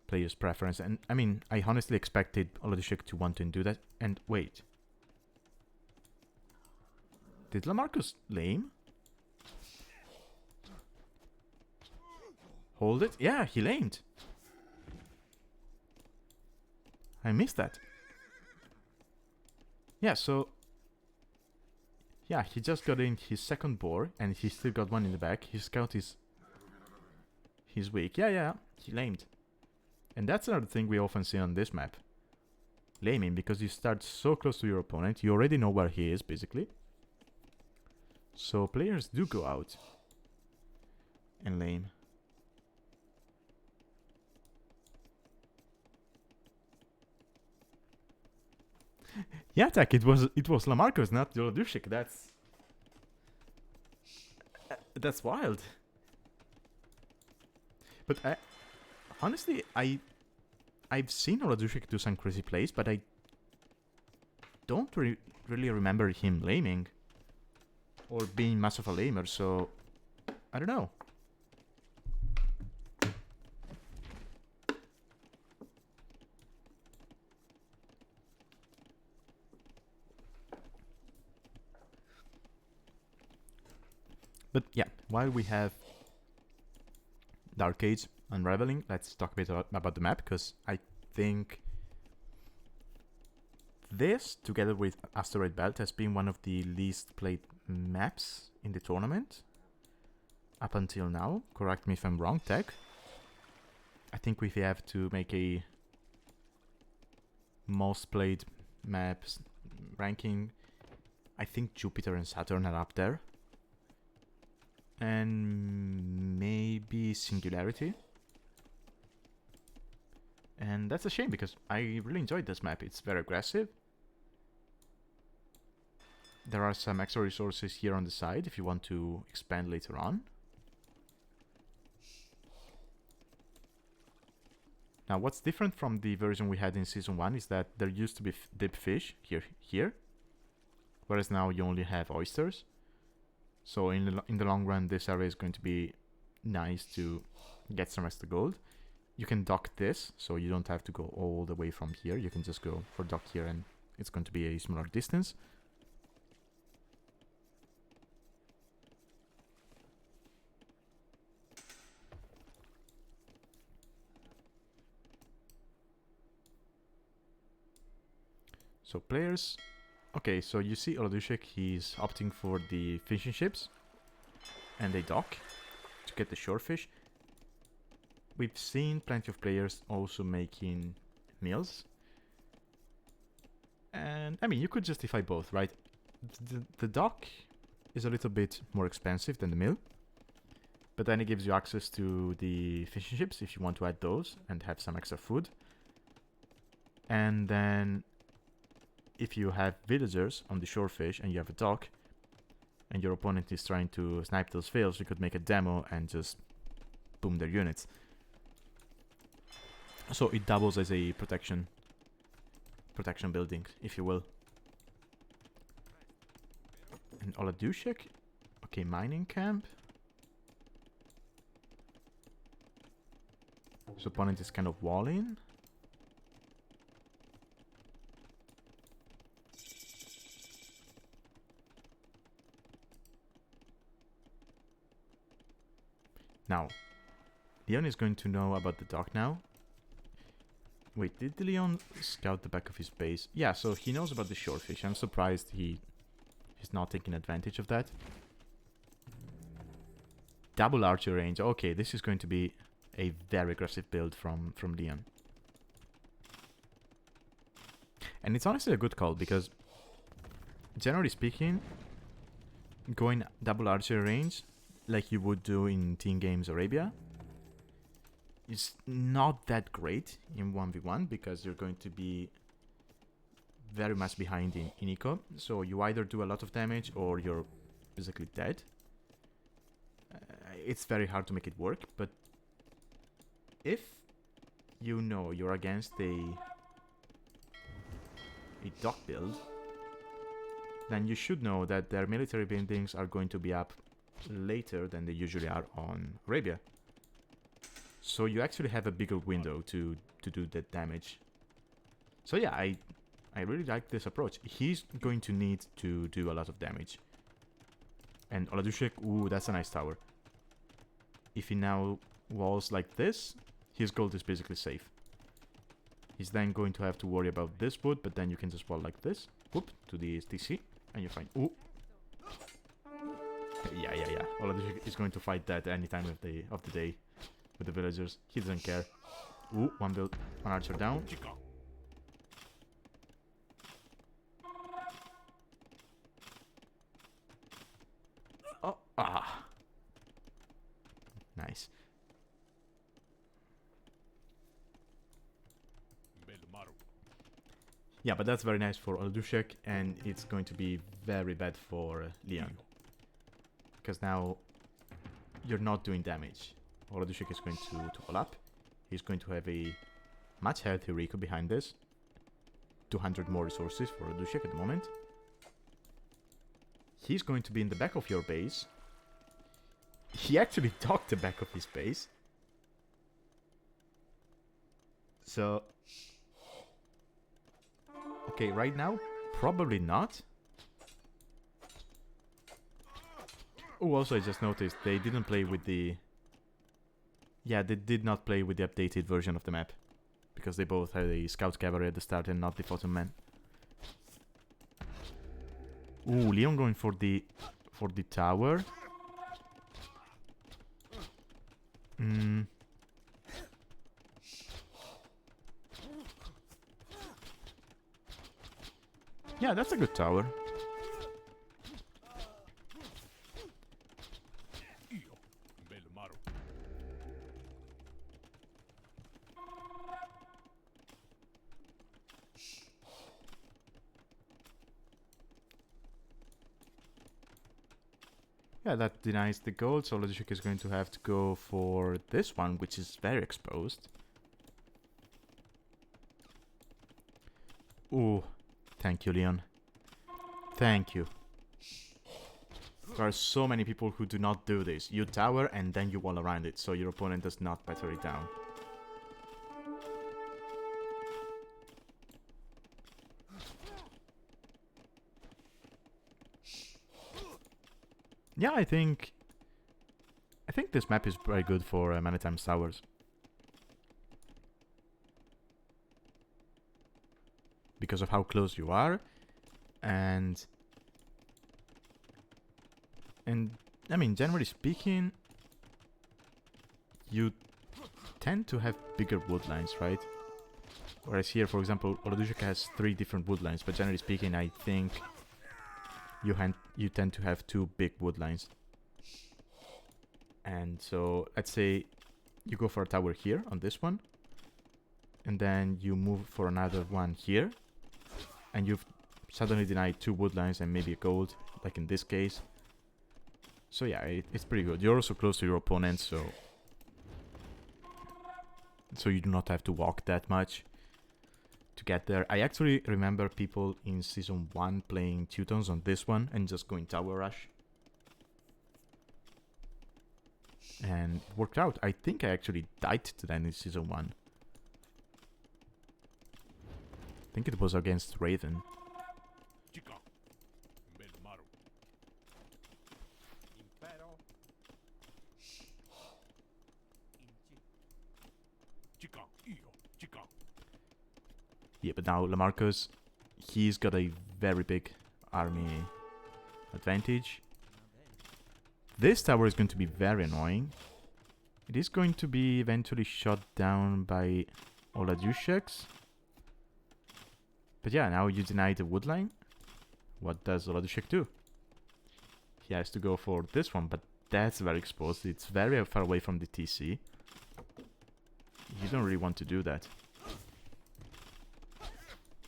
player's preference. And I mean, I honestly expected Oladushek to want to do that. And wait. Did Lamarcus lame? Hold it? Yeah, he lamed. I missed that. Yeah, so yeah, he just got in his second boar, and he still got one in the back. His scout is weak. Yeah, he lamed. And that's another thing we often see on this map. Laming, because you start so close to your opponent, you already know where he is, basically. So players do go out and lame. Yeah, Tech, it was Lamarcus, not Oladushek. That's wild. But honestly, I've seen Oladushek do some crazy plays, but I don't really remember him laming or being much of a lamer. So I don't know. But yeah, while we have Dark Age unraveling, let's talk a bit about the map, because I think this, together with Asteroid Belt, has been one of the least played maps in the tournament up until now. Correct me if I'm wrong, Tech. I think we have to make a most played maps ranking. I think Jupiter and Saturn are up there. And maybe Singularity. And that's a shame, because I really enjoyed this map. It's very aggressive. There are some extra resources here on the side if you want to expand later on. Now, what's different from the version we had in Season 1 is that there used to be deep fish here, whereas now you only have oysters. So in the long run, this area is going to be nice to get some extra gold. You can dock this, so you don't have to go all the way from here. You can just go for dock here, and it's going to be a smaller distance. So players, okay, so you see Oladushek, he's opting for the fishing ships, and they dock to get the shorefish. we've seen plenty of players also making mills. And, I mean, you could justify both, right? The dock is a little bit more expensive than the mill. But then it gives you access to the fishing ships if you want to add those and have some extra food. And then if you have villagers on the shorefish and you have a dock and your opponent is trying to snipe those fails, you could make a demo and just boom their units. So it doubles as a protection building, if you will. And Oladushek, okay, mining camp. So opponent is kind of walling. Now, Leon is going to know about the dock now. Wait, did Leon scout the back of his base? Yeah, so he knows about the shorefish. I'm surprised he's not taking advantage of that. Double archer range. Okay, this is going to be a very aggressive build from Leon. And it's honestly a good call because, generally speaking, going double archer range, like you would do in Teen Games Arabia, is not that great in 1v1 because you're going to be very much behind in eco. So you either do a lot of damage or you're basically dead. It's very hard to make it work, but if you know you're against a dock build, then you should know that their military buildings are going to be up later than they usually are on Arabia. So you actually have a bigger window to do that damage. So yeah, I really like this approach. He's going to need to do a lot of damage. And Oladushek, ooh, that's a nice tower. If he now walls like this, his gold is basically safe. He's then going to have to worry about this wood, but then you can just wall like this. Whoop, to the TC, and you're fine. Ooh. Yeah. Oladushek is going to fight that any time of the day with the villagers. He doesn't care. Ooh, one archer down. Oh, ah. Nice. Yeah, but that's very nice for Oladushek, and it's going to be very bad for Leon. Because now you're not doing damage. Oladushek is going to pull up. He's going to have a much healthier Rico behind this. 200 more resources for Oladushek at the moment. He's going to be in the back of your base. He actually docked the back of his base. So... okay, right now, probably not. Oh, also I just noticed they didn't play with the... yeah, they did not play with the updated version of the map. Because they both had a scout cavalry at the start and not the photon man. Ooh, Leon going for the tower. Yeah, that's a good tower. Yeah, that denies the gold, so Oladushek is going to have to go for this one, which is very exposed. Ooh, thank you, Leon. Thank you. There are so many people who do not do this. You tower and then you wall around it, so your opponent does not batter it down. Yeah, I think this map is very good for many times towers. Because of how close you are, and I mean, generally speaking, you tend to have bigger wood lines, right? Whereas here, for example, Oladushek has 3 different wood lines, but generally speaking, I think you tend to have 2 big wood lines. And so, let's say you go for a tower here on this one, and then you move for another one here, and you've suddenly denied 2 wood lines and maybe a gold, like in this case. So yeah, it's pretty good. You're also close to your opponent, so you do not have to walk that much to get there. I actually remember people in Season 1 playing Teutons on this one and just going tower rush. And it worked out. I think I actually died to that in Season 1. I think it was against Raven. Yeah, but now Lamarcus, he's got a very big army advantage. This tower is going to be very annoying. It is going to be eventually shot down by Oladusheks. But yeah, now you deny the wood line. What does Oladushek do? He has to go for this one, but that's very exposed. It's very far away from the TC. You don't really want to do that.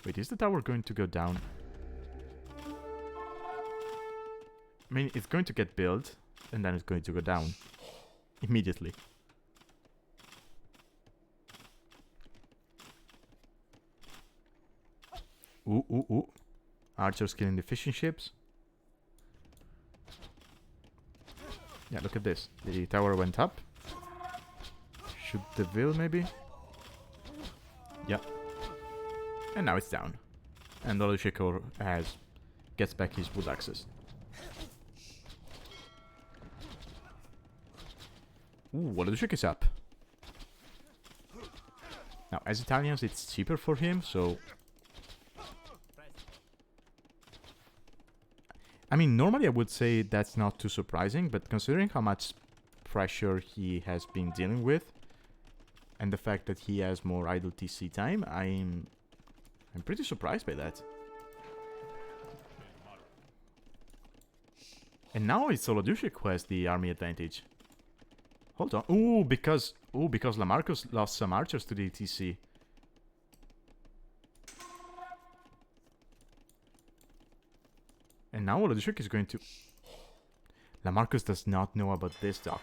Wait, is the tower going to go down? I mean, it's going to get built, and then it's going to go down. Immediately. Ooh, ooh, ooh. Archers killing the fishing ships. Yeah, look at this. The tower went up. Shoot the Vil, maybe? Yeah. And now it's down. And Oladushek gets back his wood axes. Ooh, Oladushek is up. Now, as Italians, it's cheaper for him, so... I mean, normally I would say that's not too surprising, but considering how much pressure he has been dealing with, and the fact that he has more idle TC time, I'm pretty surprised by that. And now it's Oladushek who has the army advantage. Hold on. Ooh, because Lamarcus lost some archers to the TC. And now Oladushek is going to... Lamarcus does not know about this dock.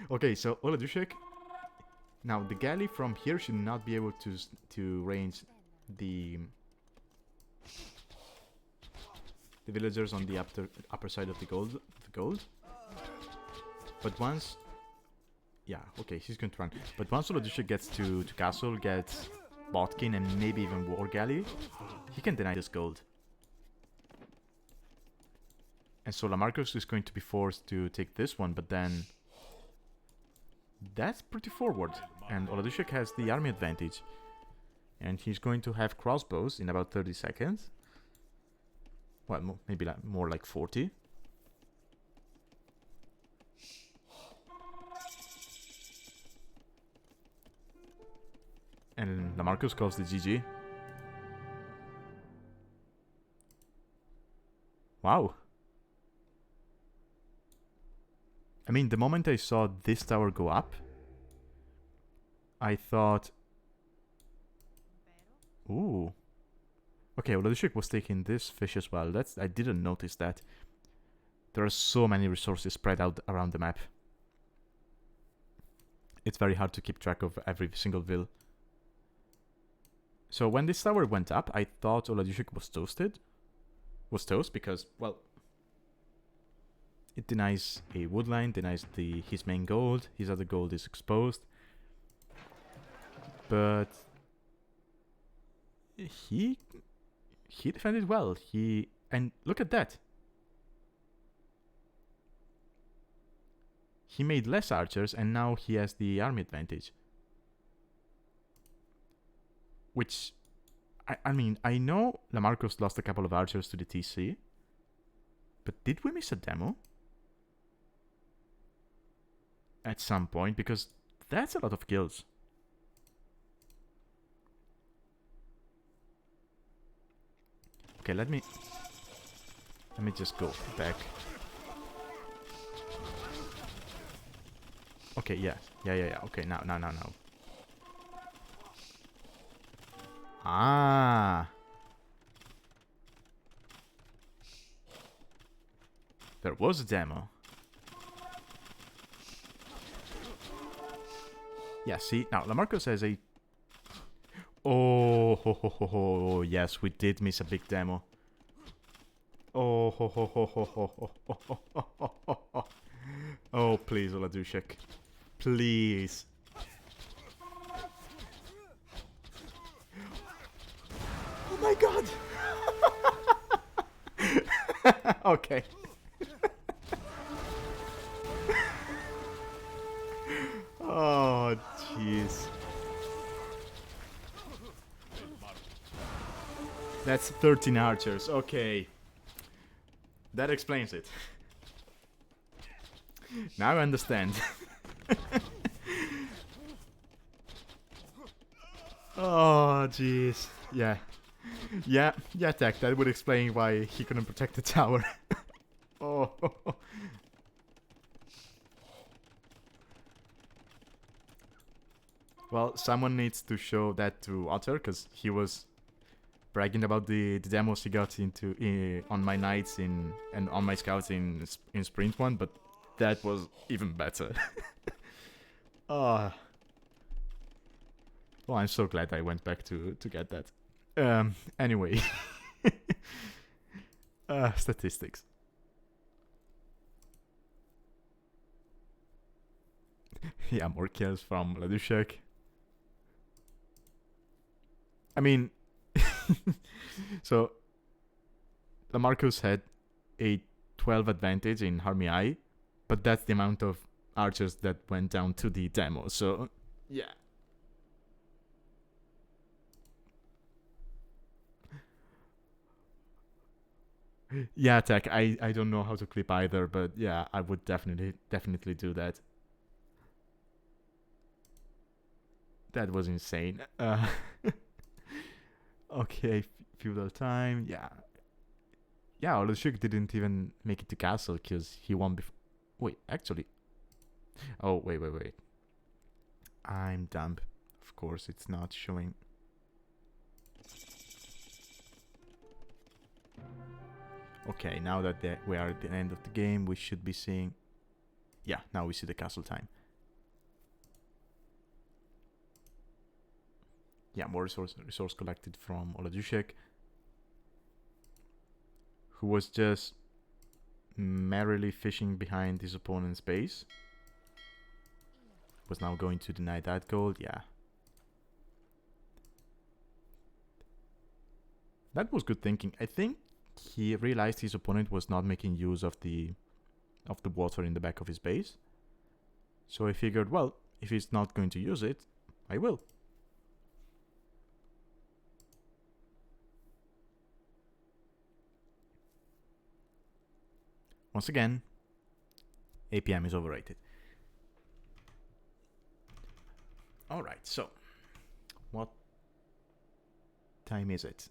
Okay, so Oladushek... Now, the galley from here should not be able to range the villagers on the upper side of the gold. But once... Yeah, okay, he's going to run. But once Oladushek gets to castle, gets Botkin and maybe even War Galley, he can deny this gold. And so Lamarcus is going to be forced to take this one, but then... That's pretty forward. And Oladushek has the army advantage. And he's going to have crossbows in about 30 seconds. Well, maybe more like 40. And Lamarcus calls the GG. Wow. I mean, the moment I saw this tower go up, I thought... Ooh. Okay, Oladushek was taking this fish as well. I didn't notice that. There are so many resources spread out around the map. It's very hard to keep track of every single vill. So when this tower went up, I thought Oladushek was toasted. Was toast because, well... It denies a woodline, denies his main gold, his other gold is exposed. But... He defended well. And look at that. He made less archers and now he has the army advantage. Which, I mean, I know Lamarcus lost a couple of archers to the TC. But did we miss a demo? at some point, because that's a lot of kills. Okay, let me just go back. Okay, yeah. Okay, now. Ah. There was a demo. Yeah, see, now Lamarcus has a... Oh, yes, we did miss a big demo. Oh, oh, please, Oladushek. Please. Oh my god! Okay. Oh, jeez. That's 13 archers, okay. That explains it. Now I understand. Oh, jeez. Yeah, Tech, that would explain why he couldn't protect the tower. Oh. Well, someone needs to show that to Otter, because he was bragging about the demos he got into on my knights and on my scouts in sprint 1, but that was even better. Oh. Well, I'm so glad I went back to get that. Anyway. Statistics. Yeah, more kills from Oladushek. I mean, so Lamarcus had a 12 advantage in Army I, but that's the amount of archers that went down to the demo, so yeah. Yeah, Tech, I don't know how to clip either, but yeah, I would definitely do that. That was insane. Okay, feudal time, yeah. Yeah, Oladushek didn't even make it to castle because he won before. Wait, actually. Oh, wait. I'm dumb. Of course, it's not showing. Okay, now that we are at the end of the game, we should be seeing... Yeah, now we see the castle time. Yeah, more resource collected from Oladushek, who was just merrily fishing behind his opponent's base. Was now going to deny that gold, yeah. That was good thinking. I think he realized his opponent was not making use of the water in the back of his base. So I figured, well, if he's not going to use it, I will. Once again, APM is overrated. Alright, so what time is it?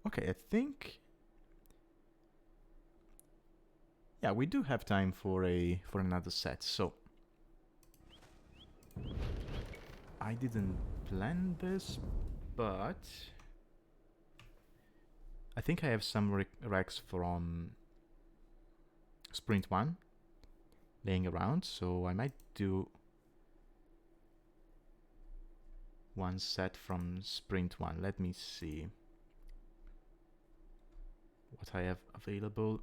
Okay, I think... Yeah, we do have time for another set, so... I didn't plan this, but... I think I have some Rex from Sprint 1 laying around, so I might do one set from Sprint 1. Let me see what I have available.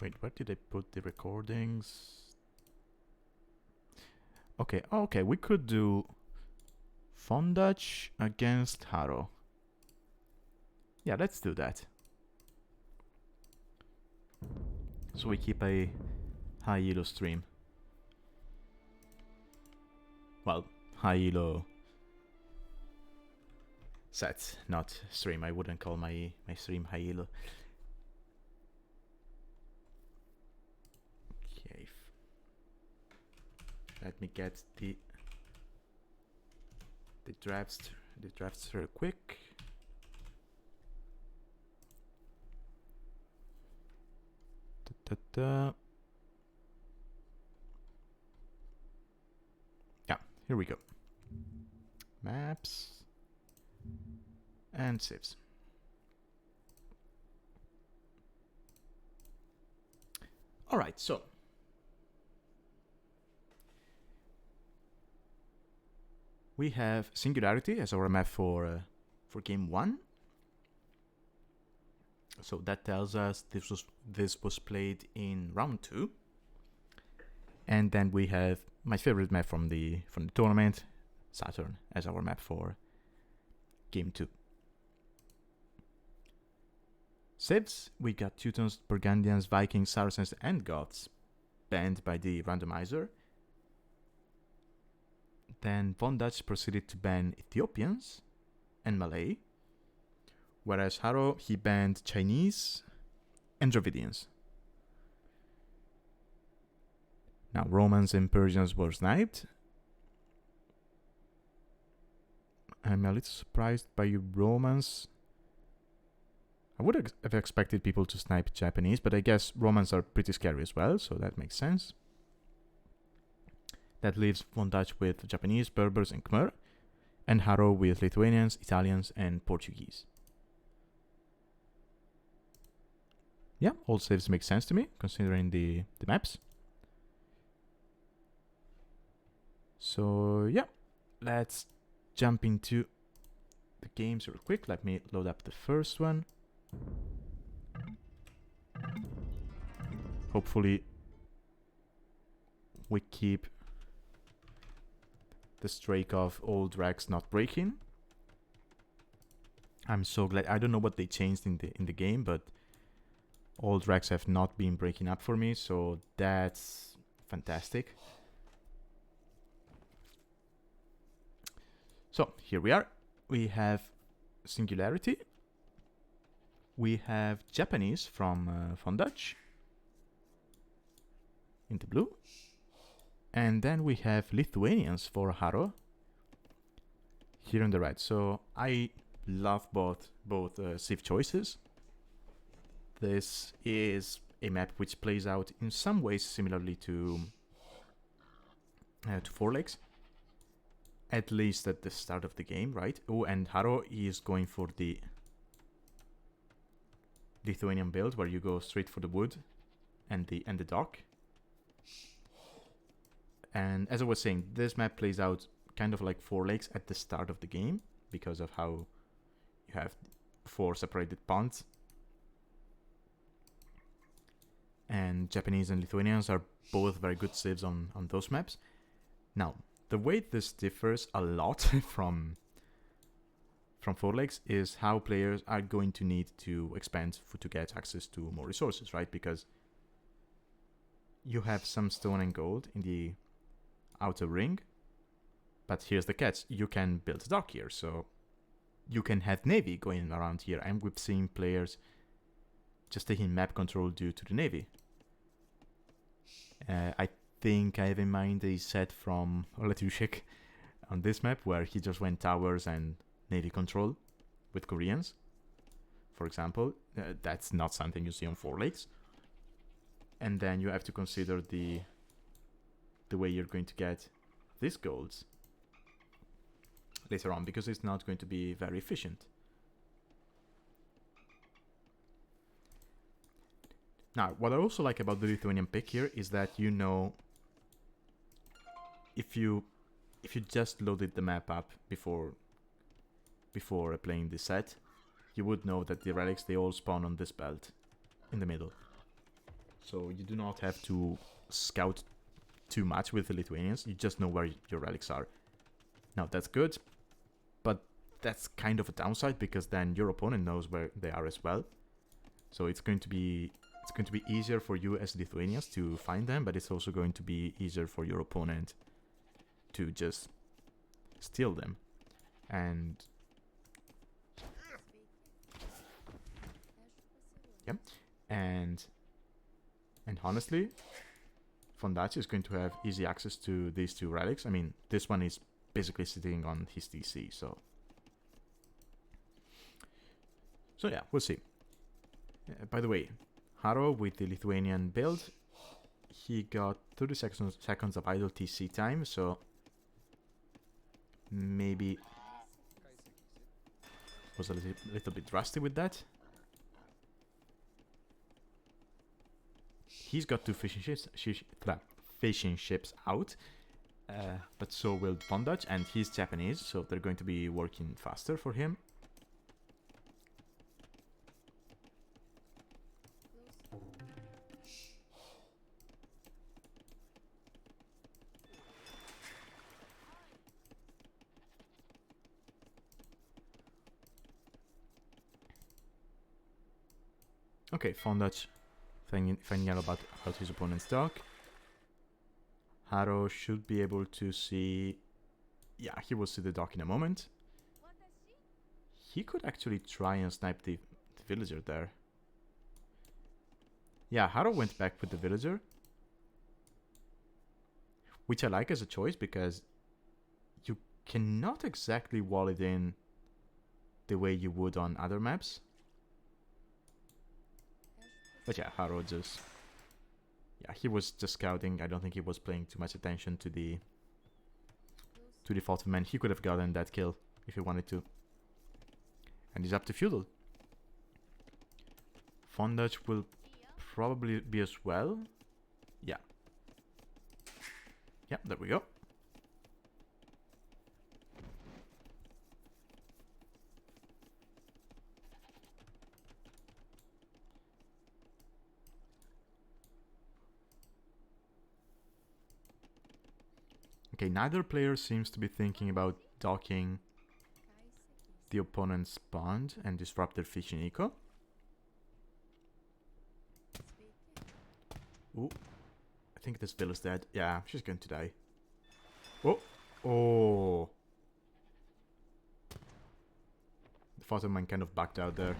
Wait, where did I put the recordings? Okay, okay, we could do Fondach against Harooooo. Yeah, let's do that. so we keep a high elo stream. Well, high elo set, not stream. I wouldn't call my stream high elo. Okay. Let me get the drafts real quick. Yeah, here we go. Maps and saves. All right, so we have Singularity as our map for game 1. So that tells us this was played in round 2. And then we have my favorite map from the tournament, Saturn, as our map for game 2. Civs, we got Teutons, Burgundians, Vikings, Saracens, and Goths banned by the randomizer. Then Von Dutch proceeded to ban Ethiopians and Malay, whereas harooooo, he banned Chinese and Dravidians. Now Romans and Persians were sniped. I'm a little surprised by Romans. I would have expected people to snipe Japanese, but I guess Romans are pretty scary as well, so that makes sense. That leaves Von Dutch with Japanese, Berbers, and Khmer, and harooooo with Lithuanians, Italians, and Portuguese. Yeah, all saves make sense to me, considering the maps. So yeah, let's jump into the games real quick. Let me load up the first one. Hopefully we keep the streak of old racks not breaking. I'm so glad. I don't know what they changed in the game, but old racks have not been breaking up for me, so that's fantastic. So here we are. We have Singularity. We have Japanese from Von Dutch in the blue. And then we have Lithuanians for harooooo here on the right. So I love both Civ choices. This is a map which plays out in some ways similarly to Four Lakes, at least at the start of the game, right? Oh, and harooooo is going for the Lithuanian build, where you go straight for the wood and the dock. And as I was saying, this map plays out kind of like Four Lakes at the start of the game because of how you have 4 separated ponds. And Japanese and Lithuanians are both very good civs on those maps. Now, the way this differs a lot from Four Lakes is how players are going to need to expand to get access to more resources, right? Because you have some stone and gold in the outer ring, but here's the catch: you can build a dock here, so you can have navy going around here, and we've seen players just taking map control due to the navy. I think I have in mind a set from Oladushek on this map where he just went towers and navy control with Koreans, for example. That's not something you see on Four Lakes. And then you have to consider the way you're going to get these golds later on, because it's not going to be very efficient. Now, what I also like about the Lithuanian pick here is that, you know, if you just loaded the map up before playing this set, you would know that the relics, they all spawn on this belt in the middle. So you do not have to scout too much with the Lithuanians. You just know where your relics are. Now, that's good, but that's kind of a downside, because then your opponent knows where they are as well. So it's going to be it's going to be easier for you as Lithuanians to find them, but it's also going to be easier for your opponent to just steal them. And yeah, and honestly, Fondaci is going to have easy access to these two relics. I mean, this one is basically sitting on his DC, so yeah, we'll see. By the way, Haro with the Lithuanian build, he got 30 seconds of idle TC time, so maybe was a little bit rusty with that. He's got 2 fishing ships out, but so will Bondage, and he's Japanese, so they're going to be working faster for him. Okay, Fondage finding out about his opponent's dock. Haro should be able to see... Yeah, he will see the dock in a moment. He could actually try and snipe the villager there. Yeah, Haro went back with the villager, which I like as a choice because you cannot exactly wall it in the way you would on other maps. But yeah, Haro just... Yeah, he was just scouting. I don't think he was paying too much attention to the default man. He could have gotten that kill if he wanted to. And he's up to feudal. Fondage will probably be as well. Yeah. Yeah, there we go. Okay, neither player seems to be thinking about docking the opponent's bond and disrupt their fishing eco. Ooh, I think this villa's dead. Yeah, she's going to die. Oh, oh. The Photoman kind of backed out there.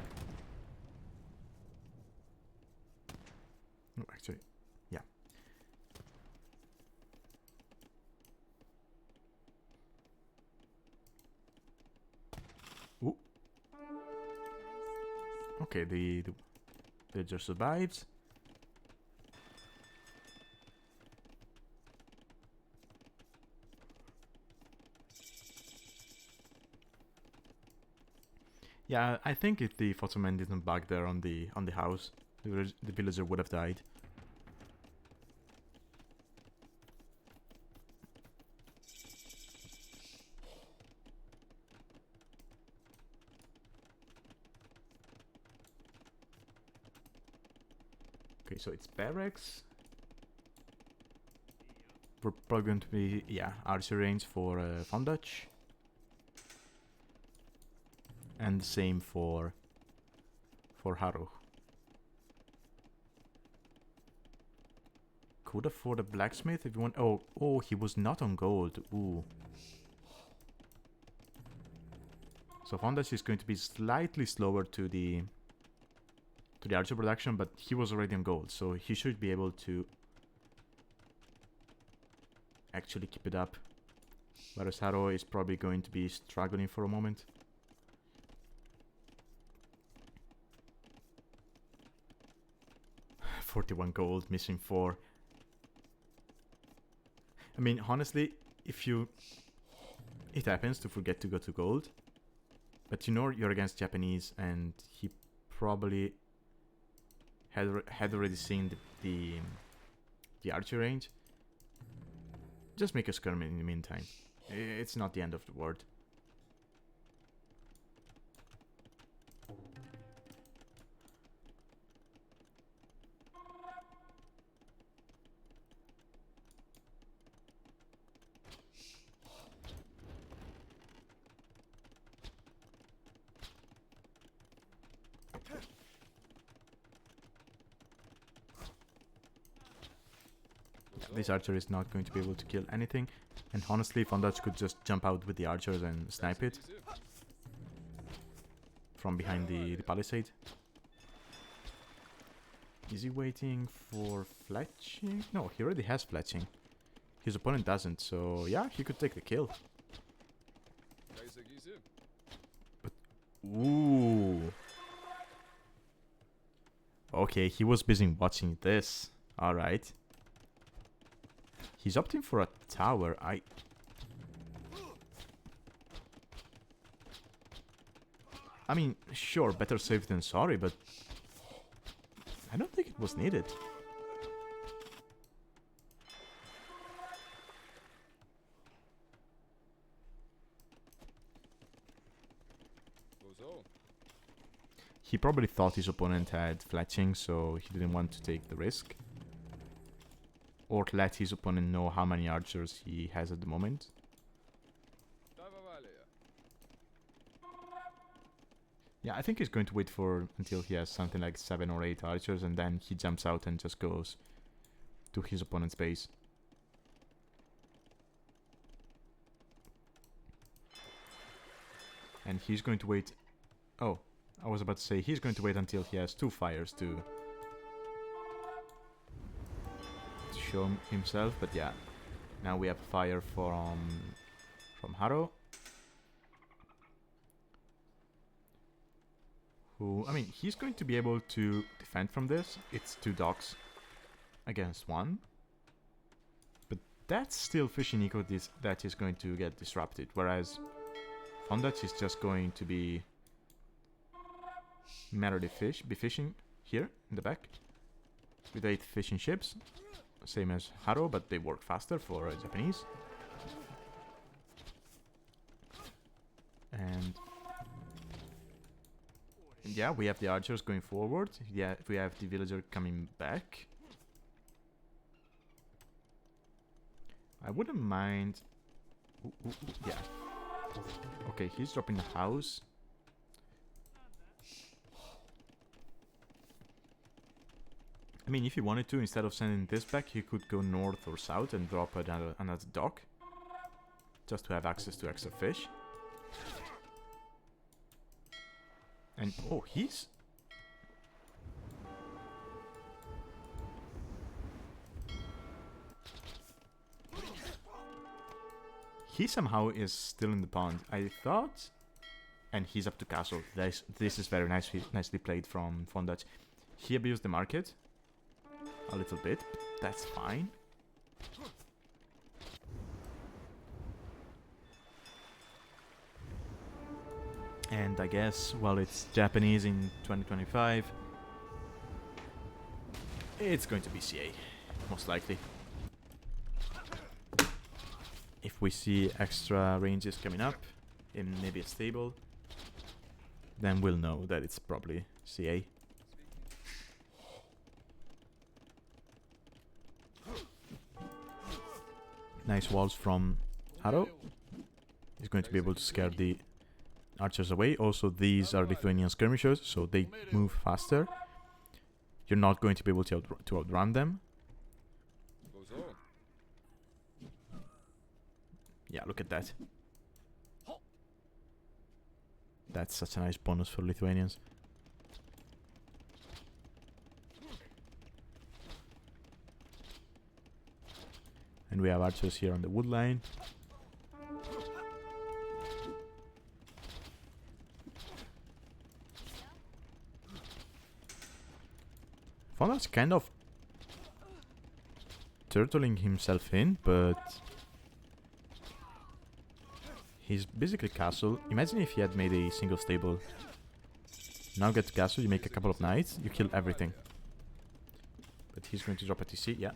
Oh, actually, yeah. Ooh. Okay, the villager survives. Yeah, I think if the Photoman didn't bug there on the house, the villager would have died. Okay, so it's barracks. We're probably going to be, yeah, archer range for Fondage. And the same for Haro. Could afford a blacksmith if you want. Oh, he was not on gold. Ooh. So Fondage is going to be slightly slower to the archer production, but he was already on gold, so he should be able to actually keep it up. Whereas Haro is probably going to be struggling for a moment. $41 gold, missing 4. I mean, honestly, if you... It happens to forget to go to gold. But you know you're against Japanese, and he probably had already seen the archer range. Just make a skirmish in the meantime. It's not the end of the world. This archer is not going to be able to kill anything. And honestly, Fondac could just jump out with the archers and snipe it from behind the palisade. Is he waiting for fletching? No, he already has fletching. His opponent doesn't, so yeah, he could take the kill. But, ooh. Okay, he was busy watching this. Alright. He's opting for a tower. I mean, sure, better safe than sorry, but I don't think it was needed. He probably thought his opponent had fletching, so he didn't want to take the risk. Or let his opponent know how many archers he has at the moment. Yeah, I think he's going to wait for until he has something like 7 or 8 archers, and then he jumps out and just goes to his opponent's base. And he's going to wait... Oh, I was about to say he's going to wait until he has 2 fires to show himself, but yeah. Now we have fire from harooooo. Who, I mean, he's going to be able to defend from this. It's 2 docks against 1. But that's still fishing eco that is going to get disrupted. Whereas Fondac is just going to be merely fishing here in the back. With 8 fishing ships. Same as harooooo, but they work faster for Japanese. And yeah, we have the archers going forward. Yeah, we have the villager coming back. I wouldn't mind... yeah. Okay, he's dropping the house. I mean, if he wanted to, instead of sending this back, he could go north or south and drop another dock. Just to have access to extra fish. And, oh, he's... He somehow is still in the pond. I thought... And he's up to castle. This is very nicely played from Fondac. He abused the market. A little bit, but that's fine. And I guess, while it's Japanese in 2025, it's going to be CA, most likely. If we see extra ranges coming up, in maybe a stable, then we'll know that it's probably CA. Nice walls from harooooo. He's going to be able to scare the archers away. Also, these are Lithuanian skirmishers, so they move faster. You're not going to be able to outrun them. Yeah, look at that. That's such a nice bonus for Lithuanians. And we have archers here on the wood line. Fondac's kind of turtling himself in, but he's basically castle. Imagine if he had made a single stable. Now get to castle, you make a couple of knights, you kill everything. But he's going to drop a TC, yeah.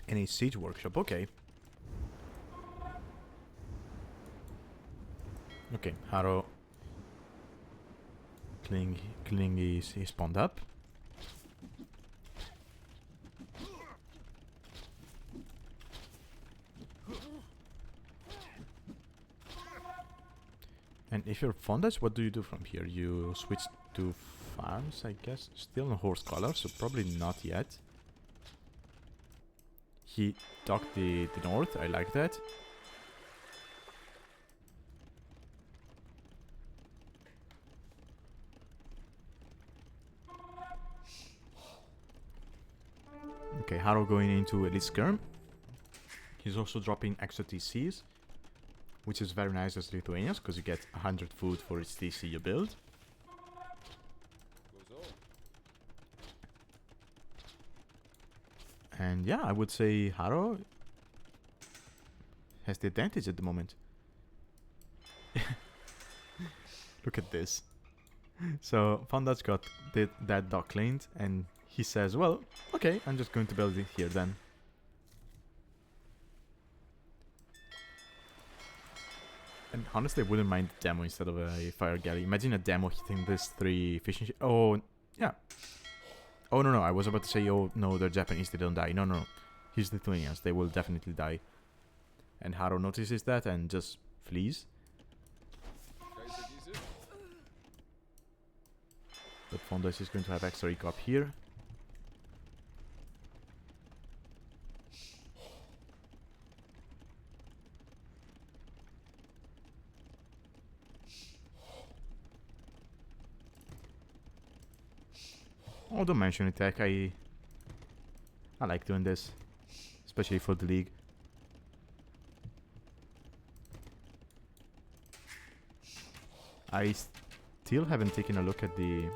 And a siege workshop, okay. Okay, harooooo cleaning his pond up. And if you're Fondac, what do you do from here? You switch to farms, I guess. Still in horse color, so probably not yet. He docked the north, I like that. Okay, Haro going into Elite Skirm. He's also dropping extra TCs, which is very nice as Lithuanians, because you get 100 food for each TC you build. And yeah, I would say Haro has the advantage at the moment. Look at this. So Fondage got that dock cleaned, and he says, well, okay, I'm just going to build it here then. And honestly, I wouldn't mind demo instead of a fire galley. Imagine a demo hitting this 3 efficiency. Oh, yeah. Oh, no, I was about to say, oh, no, they're Japanese, they don't die. No. He's Lithuanians, they will definitely die. And Haro notices that and just flees. But Fondas is going to have extra eco up here. Oh, don't mention attack. I like doing this, especially for the league. I still haven't taken a look at the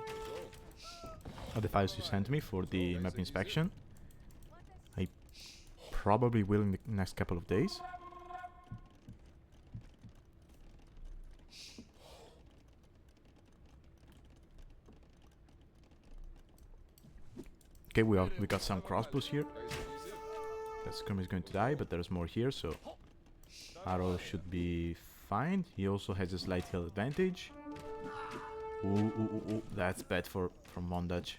files you sent me for the map inspection. I probably will in the next couple of days. Okay, we got some crossbows here. That Scrum is going to die, but there's more here, so Haro should be fine. He also has a slight health advantage. Ooh, that's bad from Mondaj.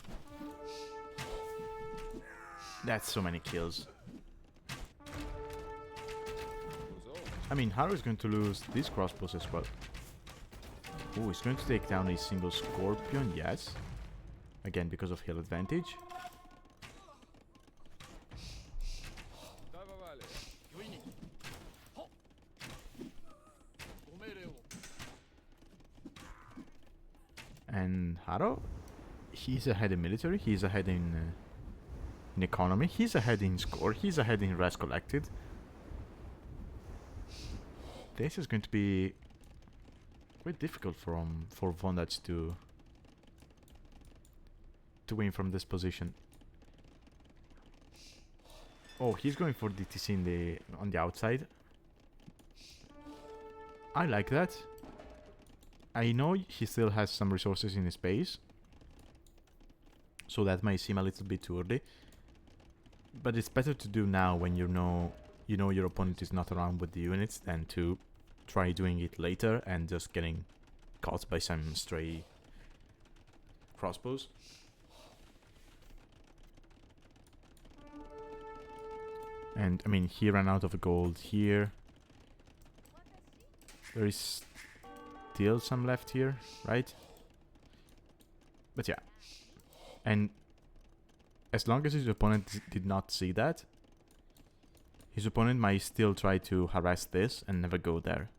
That's so many kills. I mean, Haro is going to lose these crossbows as well. Ooh, he's going to take down a single Scorpion, yes. Again, because of health advantage. And Haro, he's ahead in military, he's ahead in economy, he's ahead in score, he's ahead in res collected. This is going to be quite difficult for Vondage to win from this position. Oh, he's going for DTC on the outside. I like that. I know he still has some resources in his base, so that might seem a little bit too early. But it's better to do now when you know your opponent is not around with the units than to try doing it later and just getting caught by some stray crossbows. And I mean, he ran out of gold here. There is still some left here, right? But yeah. And as long as his opponent did not see that, his opponent might still try to harass this and never go there.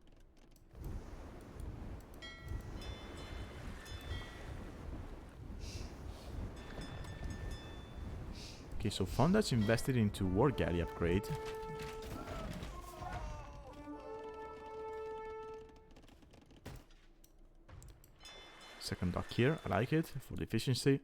Okay, so Fonda's invested into War Galley upgrade. Second dock here, I like it for the efficiency.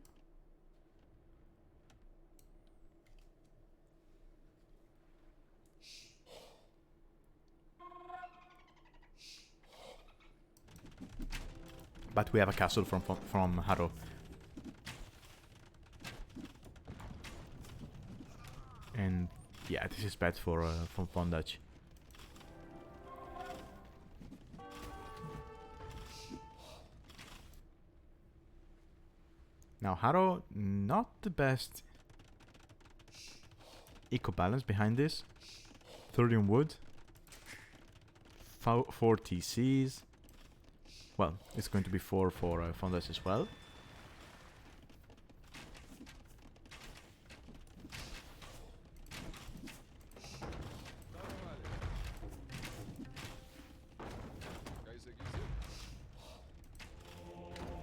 But we have a castle from Haro. And yeah, this is bad from Fondage. Now Haro, not the best eco balance behind this. 30 on wood, 4 TCs. Well, it's going to be 4 for Fondage as well.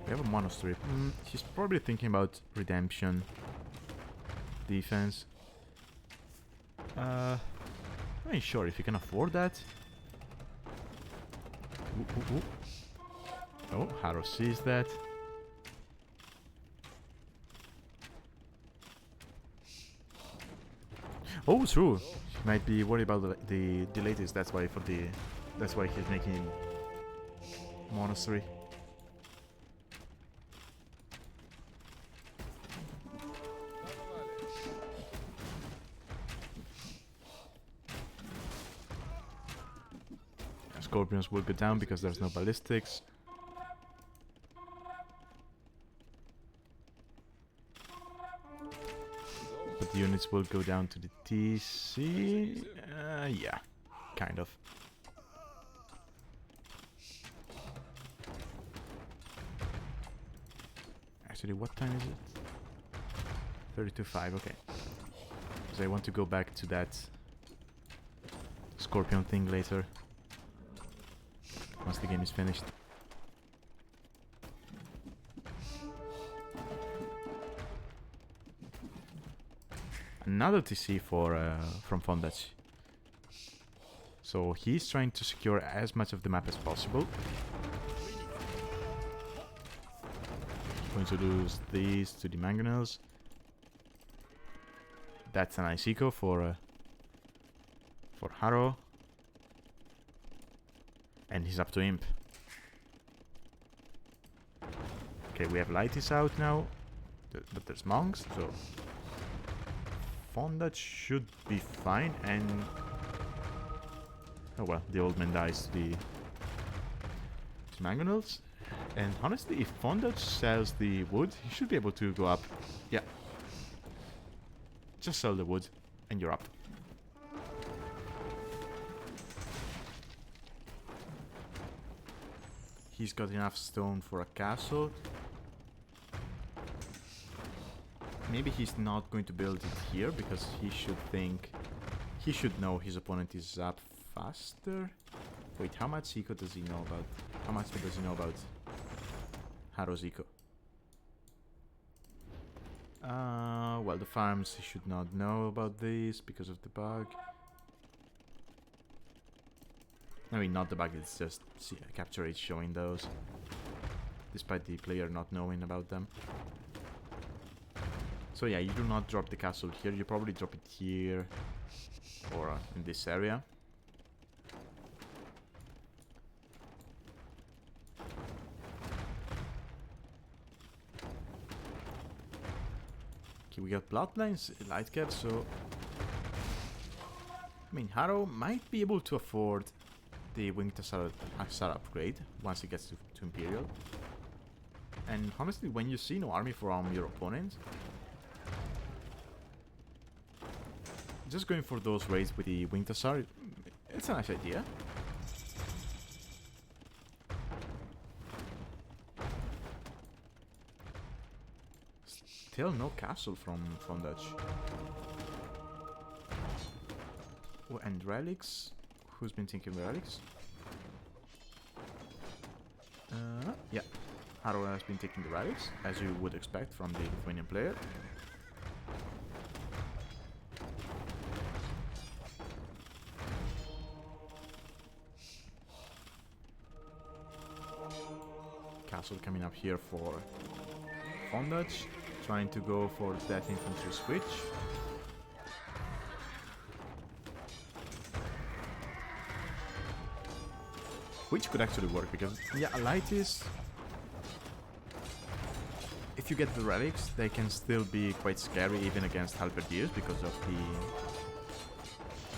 We have a monastery. He's probably thinking about redemption. Defense. I'm not sure if he can afford that. Ooh. Oh, Harrow sees that. Oh, true. He might be worried about the latest. That's why he's making monastery. Scorpions will go down because there's no ballistics. But the units will go down to the TC. Yeah, kind of. Actually, what time is it? 32:05, okay. Because I want to go back to that Scorpion thing later. Once the game is finished. Another TC from Fondage. So he's trying to secure as much of the map as possible. Going to lose these to the mangonels. That's a nice eco for Harrow. And he's up to Imp. Okay, we have Lighties out now. But there's monks, so Fondage should be fine. And oh well, the old man dies to the mangonels. And honestly, if Fondage sells the wood, he should be able to go up. Yeah. Just sell the wood, and you're up. He's got enough stone for a castle. Maybe he's not going to build it here because he should know his opponent is up faster. Wait, how much eco does he know about? How much does he know about Harrow's eco? Well, the farms he should not know about this because of the bug. I mean, not the bug, it's just capture rate showing those, despite the player not knowing about them. So yeah, you do not drop the castle here, you probably drop it here, or in this area. Okay, we got bloodlines, light cap, so I mean, Harrow might be able to afford the Winged Hussar upgrade once it gets to Imperial. And honestly, when you see no army from your opponent, just going for those raids with the Winged Hussar, it's a nice idea. Still no castle from Dutch. Oh, and relics. Who's been thinking of relics? Yeah, Harrow has been taking the relics, as you would expect from the Lithuanian player. Castle coming up here for Fondage, trying to go for that infantry switch. Which could actually work, because, yeah, Lighties, if you get the relics, they can still be quite scary even against halberdiers because of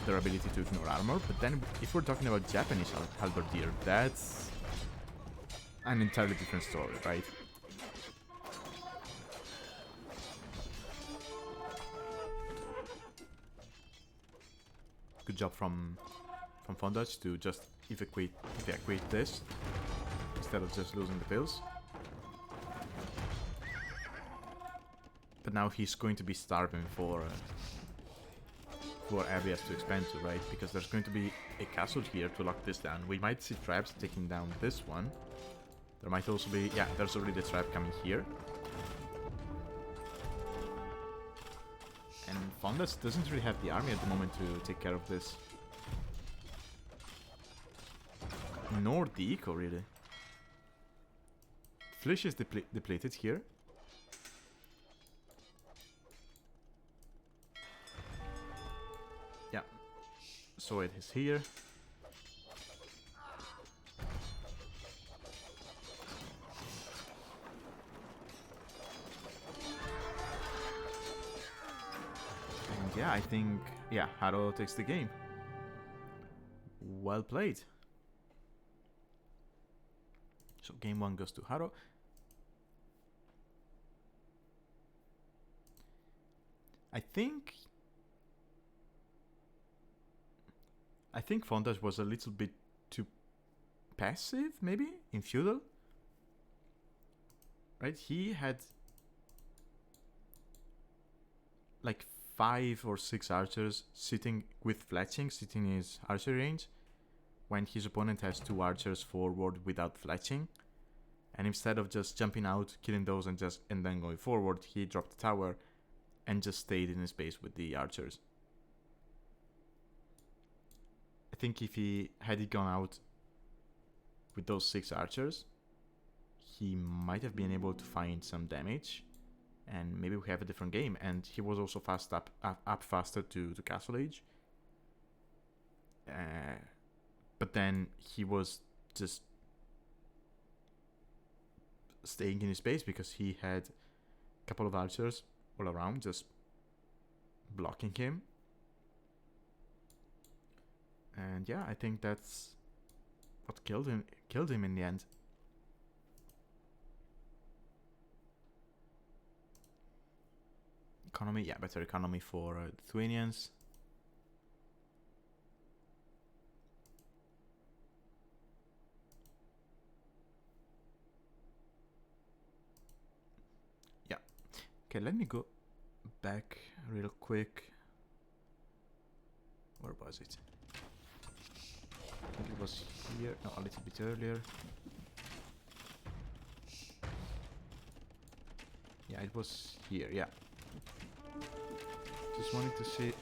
their ability to ignore armor. But then, if we're talking about Japanese halberdier, that's an entirely different story, right? Good job from Fondage to just evacuate this instead of just losing the pills. But now he's going to be starving for areas to expand to, right? Because there's going to be a castle here to lock this down. We might see traps taking down this one. There might also be... Yeah, there's already the trap coming here. And Fondas doesn't really have the army at the moment to take care of this. Nor the eco, really. Flish is depleted here. Yeah. So it is here. And yeah, I think... Yeah, harooooo takes the game. Well played. So game 1 goes to harooooo. I think Fondas was a little bit too passive, maybe, in feudal. Right? He had like 5 or 6 archers sitting with fletching, sitting in his archery range, when his opponent has 2 archers forward without fletching. And instead of just jumping out, killing those and then going forward, he dropped the tower and just stayed in his base with the archers. I think if he had gone out with those 6 archers, he might have been able to find some damage, and maybe we have a different game. And he was also up faster to Castle Age. But then he was just staying in his base because he had a couple of archers all around just blocking him. And yeah, I think that's what killed him in the end. Economy, yeah, better economy for Lithuanians. Yeah. Okay, let me go back real quick. Where was it? I think it was here. No, a little bit earlier. Yeah, it was here, yeah. Just wanted to see...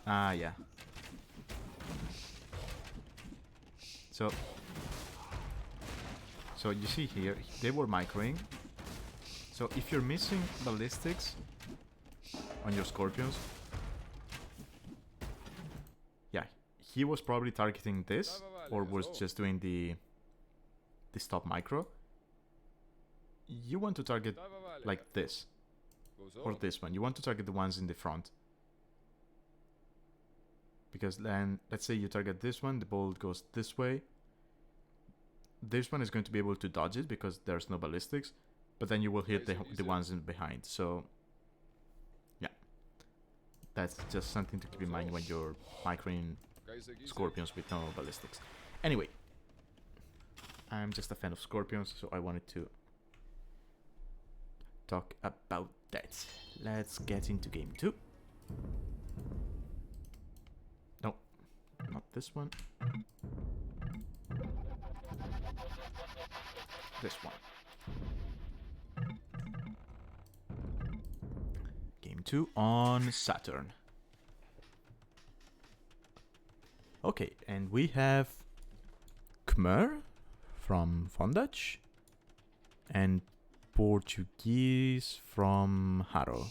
Ah, yeah. So you see here, they were microing. So if you're missing ballistics on your scorpions, yeah, he was probably targeting this, or was just doing the stop micro. You want to target like this, or this one. You want to target the ones in the front, because then, let's say you target this one, the bolt goes this way. This one is going to be able to dodge it because there's no ballistics, but then you will hit the ones in behind. So yeah, that's just something to keep in mind when you're microing scorpions with no ballistics. Anyway, I'm just a fan of scorpions, so I wanted to talk about that. Let's get into game 2. No, not this one. This one. Game 2 on Saturn. Okay, and we have Khmer from Fondas and Portuguese from harooooo.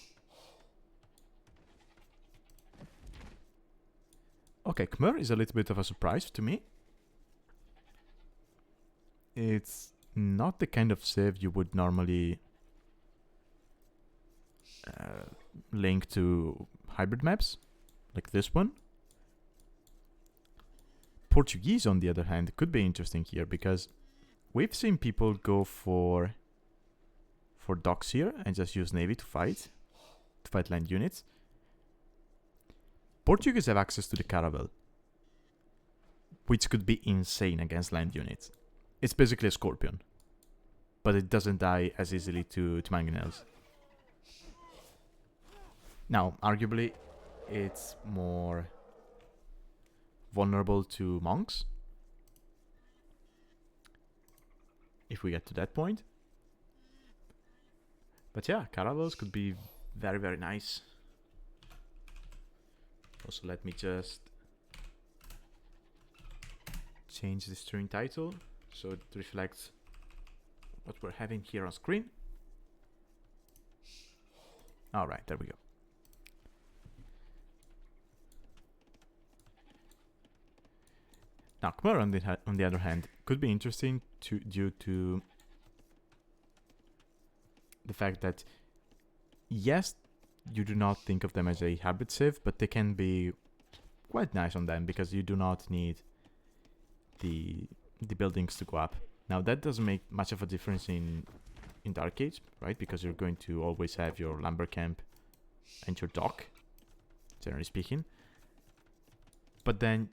Okay, Khmer is a little bit of a surprise to me. It's not the kind of save you would normally link to hybrid maps like this one. Portuguese, on the other hand, could be interesting here because we've seen people go for docks here and just use navy to fight land units. Portuguese have access to the caravel, which could be insane against land units. It's basically a scorpion, but it doesn't die as easily to mangonels. Now, arguably, it's more vulnerable to monks, if we get to that point. But yeah, caravels could be very, very nice. Also, let me just change the stream title so it reflects what we're having here on screen. All right, there we go. Now, Khmer, on the other hand, could be interesting due to the fact that, yes, you do not think of them as a habit sieve, but they can be quite nice on them because you do not need the buildings to go up. Now, that doesn't make much of a difference in Dark Age, right? Because you're going to always have your lumber camp and your dock, generally speaking. But then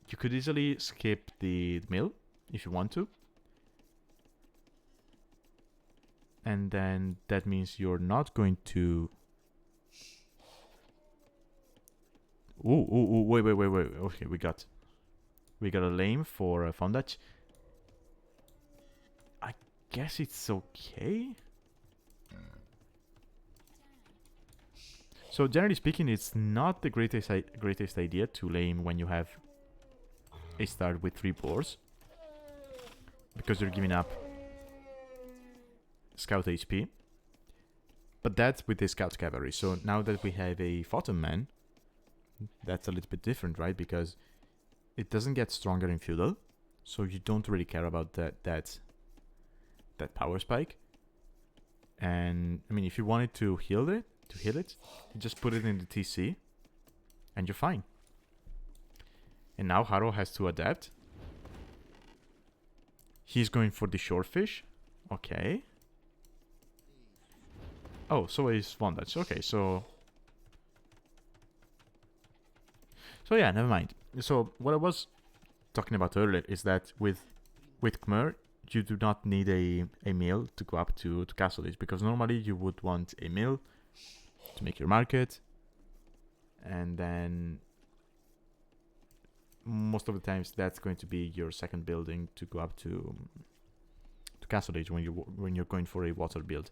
you could easily skip the mill if you want to. And then that means you're not going to... Ooh, wait. Okay, we got a lame for Fondach. I guess it's okay. So generally speaking, it's not the greatest idea to lame when you have a start with 3 boars, because you're giving up scout HP. But that's with the scout cavalry. So now that we have a photon man, that's a little bit different, right? Because it doesn't get stronger in feudal, so you don't really care about that power spike. And I mean, if you wanted to heal it, you just put it in the TC, and you're fine. And now Haro has to adapt. He's going for the shorefish. Okay. Oh, so is Fondach. Okay, so yeah, never mind. So what I was talking about earlier is that with Khmer, you do not need a mill to go up to Castle Age, because normally you would want a mill to make your market, and then most of the times that's going to be your second building to go up to Castle Age when you're going for a water build.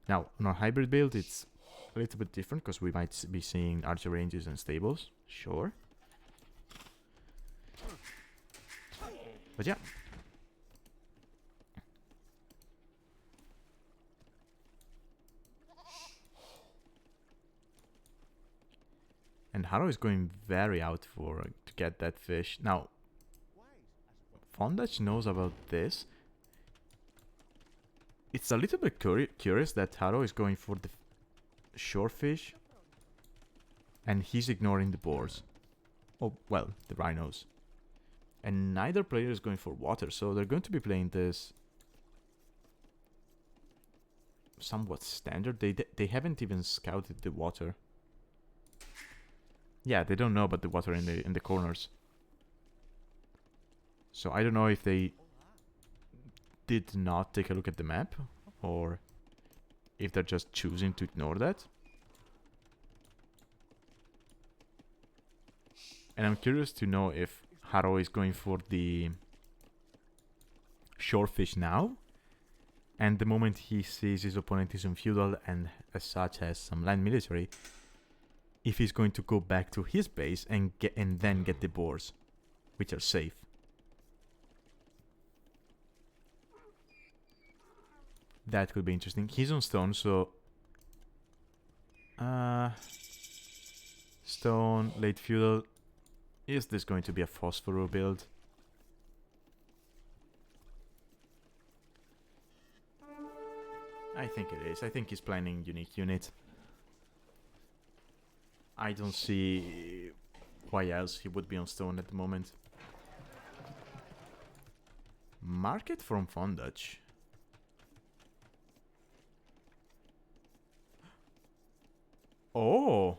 Now, on our hybrid build, it's a little bit different because we might be seeing archer ranges and stables, sure. But yeah. And Haro is going very out for to get that fish. Now, Fondach knows about this. It's a little bit curious that Haro is going for the shorefish and he's ignoring the boars. Oh, well, the rhinos. And neither player is going for water, so they're going to be playing this somewhat standard. They haven't even scouted the water. Yeah, they don't know about the water in the corners. So I don't know if they did not take a look at the map, or if they're just choosing to ignore that. And I'm curious to know if Haro is going for the shorefish now, and the moment he sees his opponent is in feudal and as such has some land military, if he's going to go back to his base and then get the boars, which are safe. That could be interesting. He's on stone, so stone, late feudal. Is this going to be a phosphoro build? I think it is. I think he's planning unique unit. I don't see why else he would be on stone at the moment. Market from Fondach. Oh!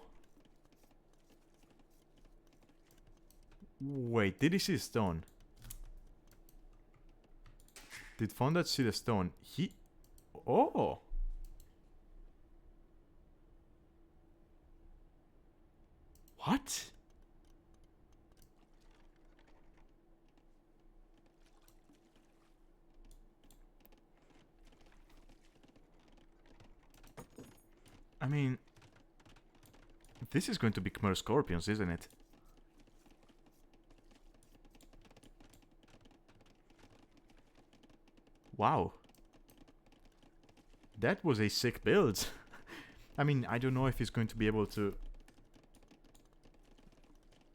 Wait, did he see the stone? Did Fondach see the stone? Oh! What? I mean, this is going to be Khmer Scorpions, isn't it? Wow. That was a sick build. I mean, I don't know if he's going to be able to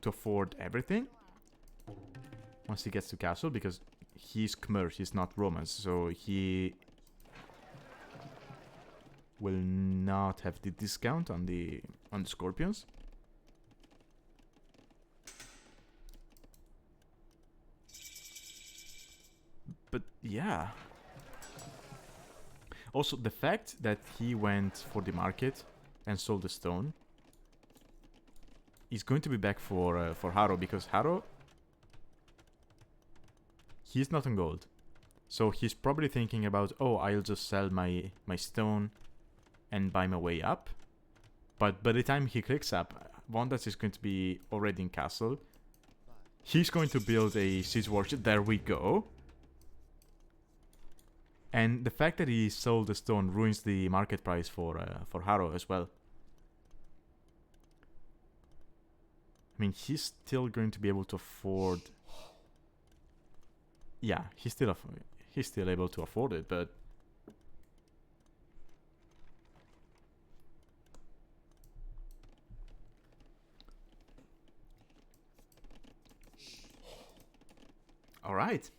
afford everything once he gets to castle, because he's Khmer, he's not Romans, so he will not have the discount on the Scorpions. But yeah. Also, the fact that he went for the market and sold the stone is going to be back for harooooo, because harooooo, he's not on gold. So he's probably thinking about, oh, I'll just sell my stone and buy my way up. But by the time he clicks up, Vondas is going to be already in castle. He's going to build a siege workshop. There we go. And the fact that he sold the stone ruins the market price for harooooo as well. I mean, he's still going to be able to afford. Yeah, he's still able to afford it, but all right.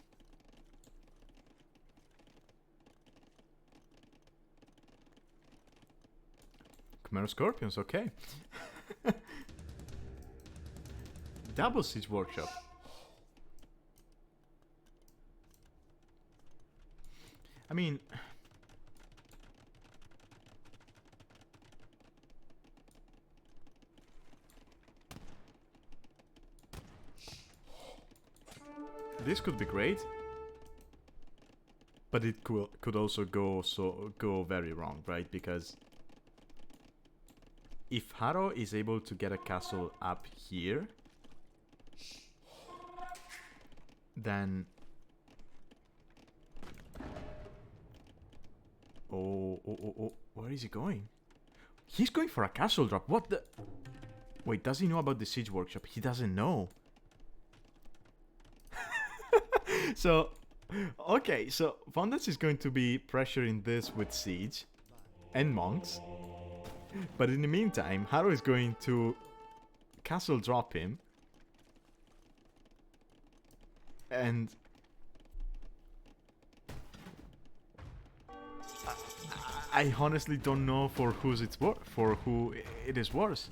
Khmer Scorpions, okay. Double siege workshop. I mean, this could be great, but it could also go very wrong, right? Because if harooooo is able to get a castle up here, then oh, where is he going? He's going for a castle drop. What the? Wait, does he know about the siege workshop? He doesn't know. So, okay, so Vondas is going to be pressuring this with siege and monks. But in the meantime, harooooo is going to castle drop him. And I honestly don't know for who it is worse.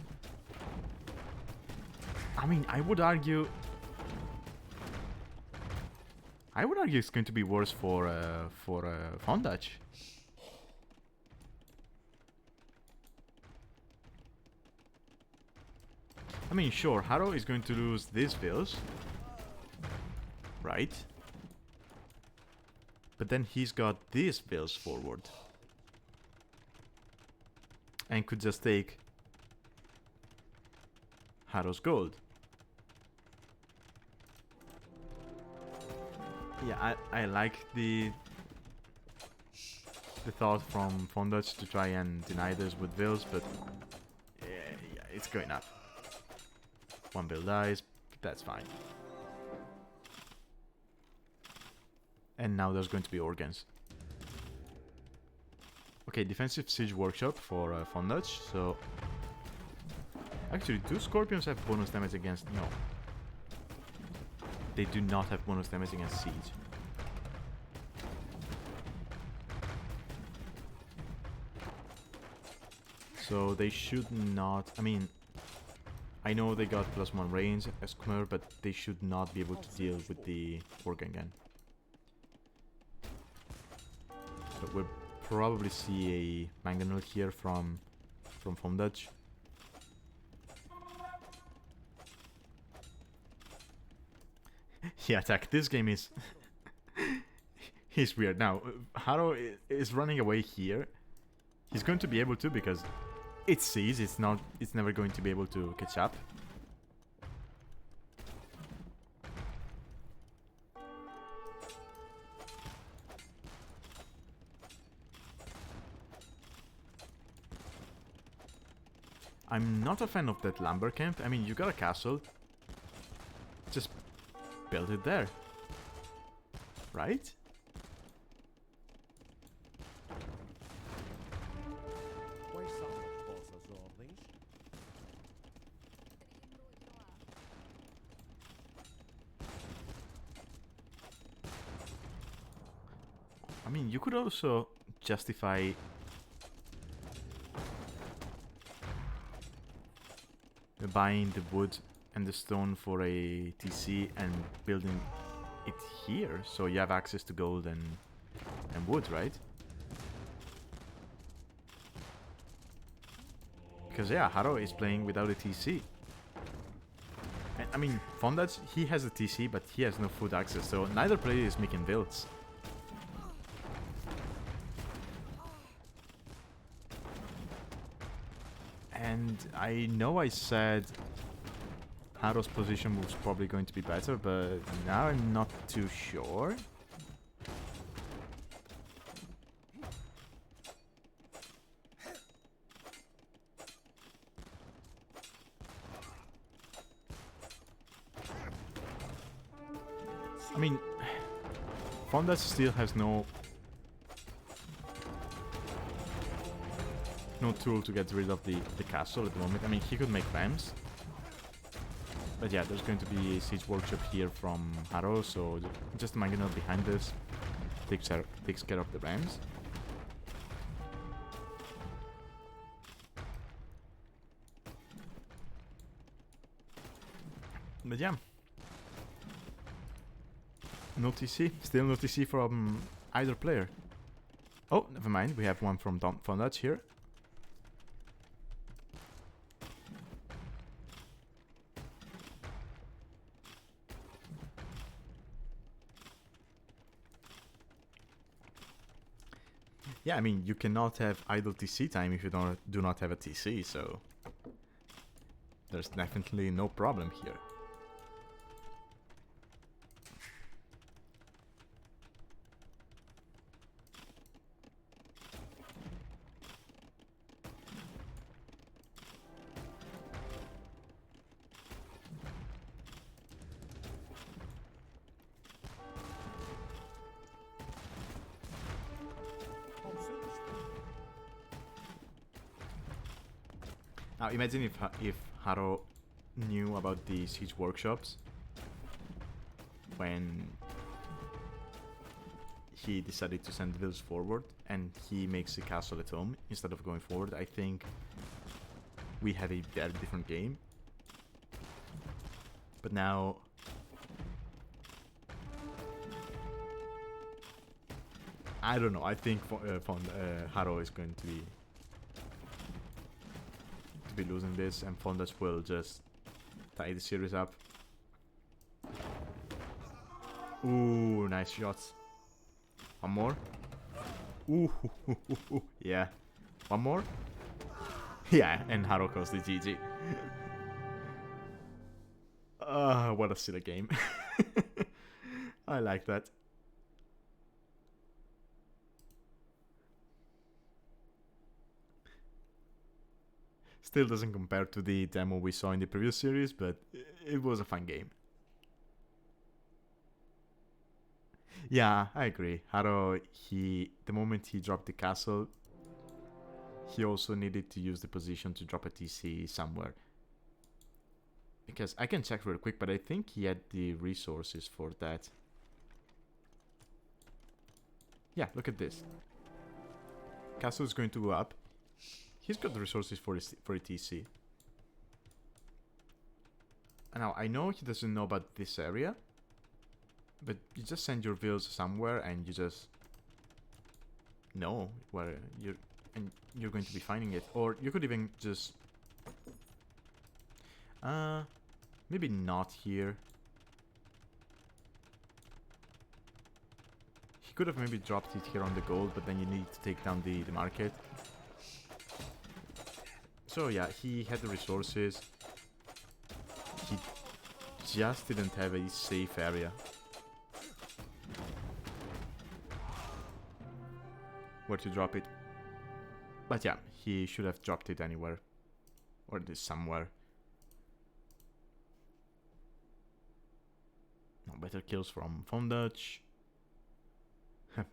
I mean, I would argue it's going to be worse for Vondas. I mean, sure, harooooo is going to lose these bills, right? But then he's got these bills forward. And could just take harooooo's gold. Yeah, I like the thought from Vondas to try and deny this with bills, but yeah, it's going up. One bill dies, that's fine. And now there's going to be organs. Okay, defensive siege workshop for Vondas, so actually, do Scorpions have bonus damage against? No. They do not have bonus damage against siege. So they should not. I mean, I know they got +1 range as Khmer, but they should not be able to deal with the organ gun. So we'll probably see a mangonel here from Vondas. Yeah, attack. This game is he's weird. Now, harooooo is running away here. He's going to be able to because it sees it's never going to be able to catch up. I'm not a fan of that lumber camp. I mean, you got a castle. Just build it there. Right? I mean, you could also justify buying the wood and the stone for a TC and building it here, so you have access to gold and wood, right? Because yeah, harooooo is playing without a TC. And, I mean, Fondage, he has a TC, but he has no food access, so neither player is making builds. And I know I said harooooo's position was probably going to be better, but now I'm not too sure. I mean, Fondage still has no tool to get rid of the castle at the moment. I mean, he could make rams. But yeah, there's going to be a siege workshop here from harooooo, so just a mangonel behind us takes care of the rams. But yeah. No TC. Still no TC from either player. Oh, never mind. We have one from Fondage here. Yeah, I mean, you cannot have idle TC time if you do not have a TC, so there's definitely no problem here. Now imagine if harooooo knew about the siege workshops when he decided to send the village forward and he makes a castle at home instead of going forward. I think we have a very different game. But now I don't know. I think harooooo is going to be losing this, and Fondage will just tie the series up. Ooh, nice shots. One more. Ooh, yeah. One more. Yeah, and harooooo calls the GG. What a silly game. I like that. Still doesn't compare to the demo we saw in the previous series, but it was a fun game. Yeah, I agree. harooooo, the moment he dropped the castle, he also needed to use the position to drop a TC somewhere. Because I can check real quick, but I think he had the resources for that. Yeah, look at this. Castle is going to go up. He's got the resources for a TC. And now, I know he doesn't know about this area, but you just send your villas somewhere and you just know where you're going to be finding it. Or you could even just maybe not here. He could have maybe dropped it here on the gold, but then you need to take down the market. So yeah, he had the resources. He just didn't have a safe area where to drop it. But yeah, he should have dropped it anywhere. or it is somewhere. No, better kills from Phone Dutch.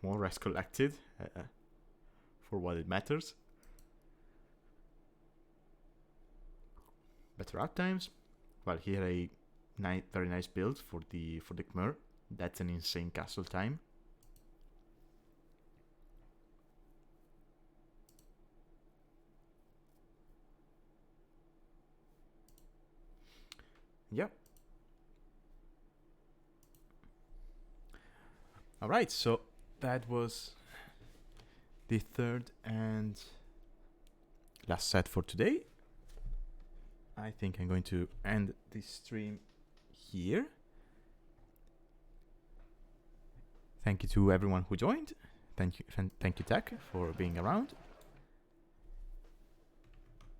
More rest collected for what it matters. Better uptimes. Well, here a very nice build for the Khmer. That's an insane castle time. Yep. All right, so that was the third and last set for today. I think I'm going to end this stream here. Thank you to everyone who joined. Thank you, Tech, for being around.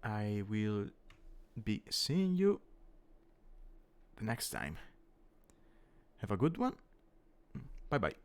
I will be seeing you the next time. Have a good one. Bye bye.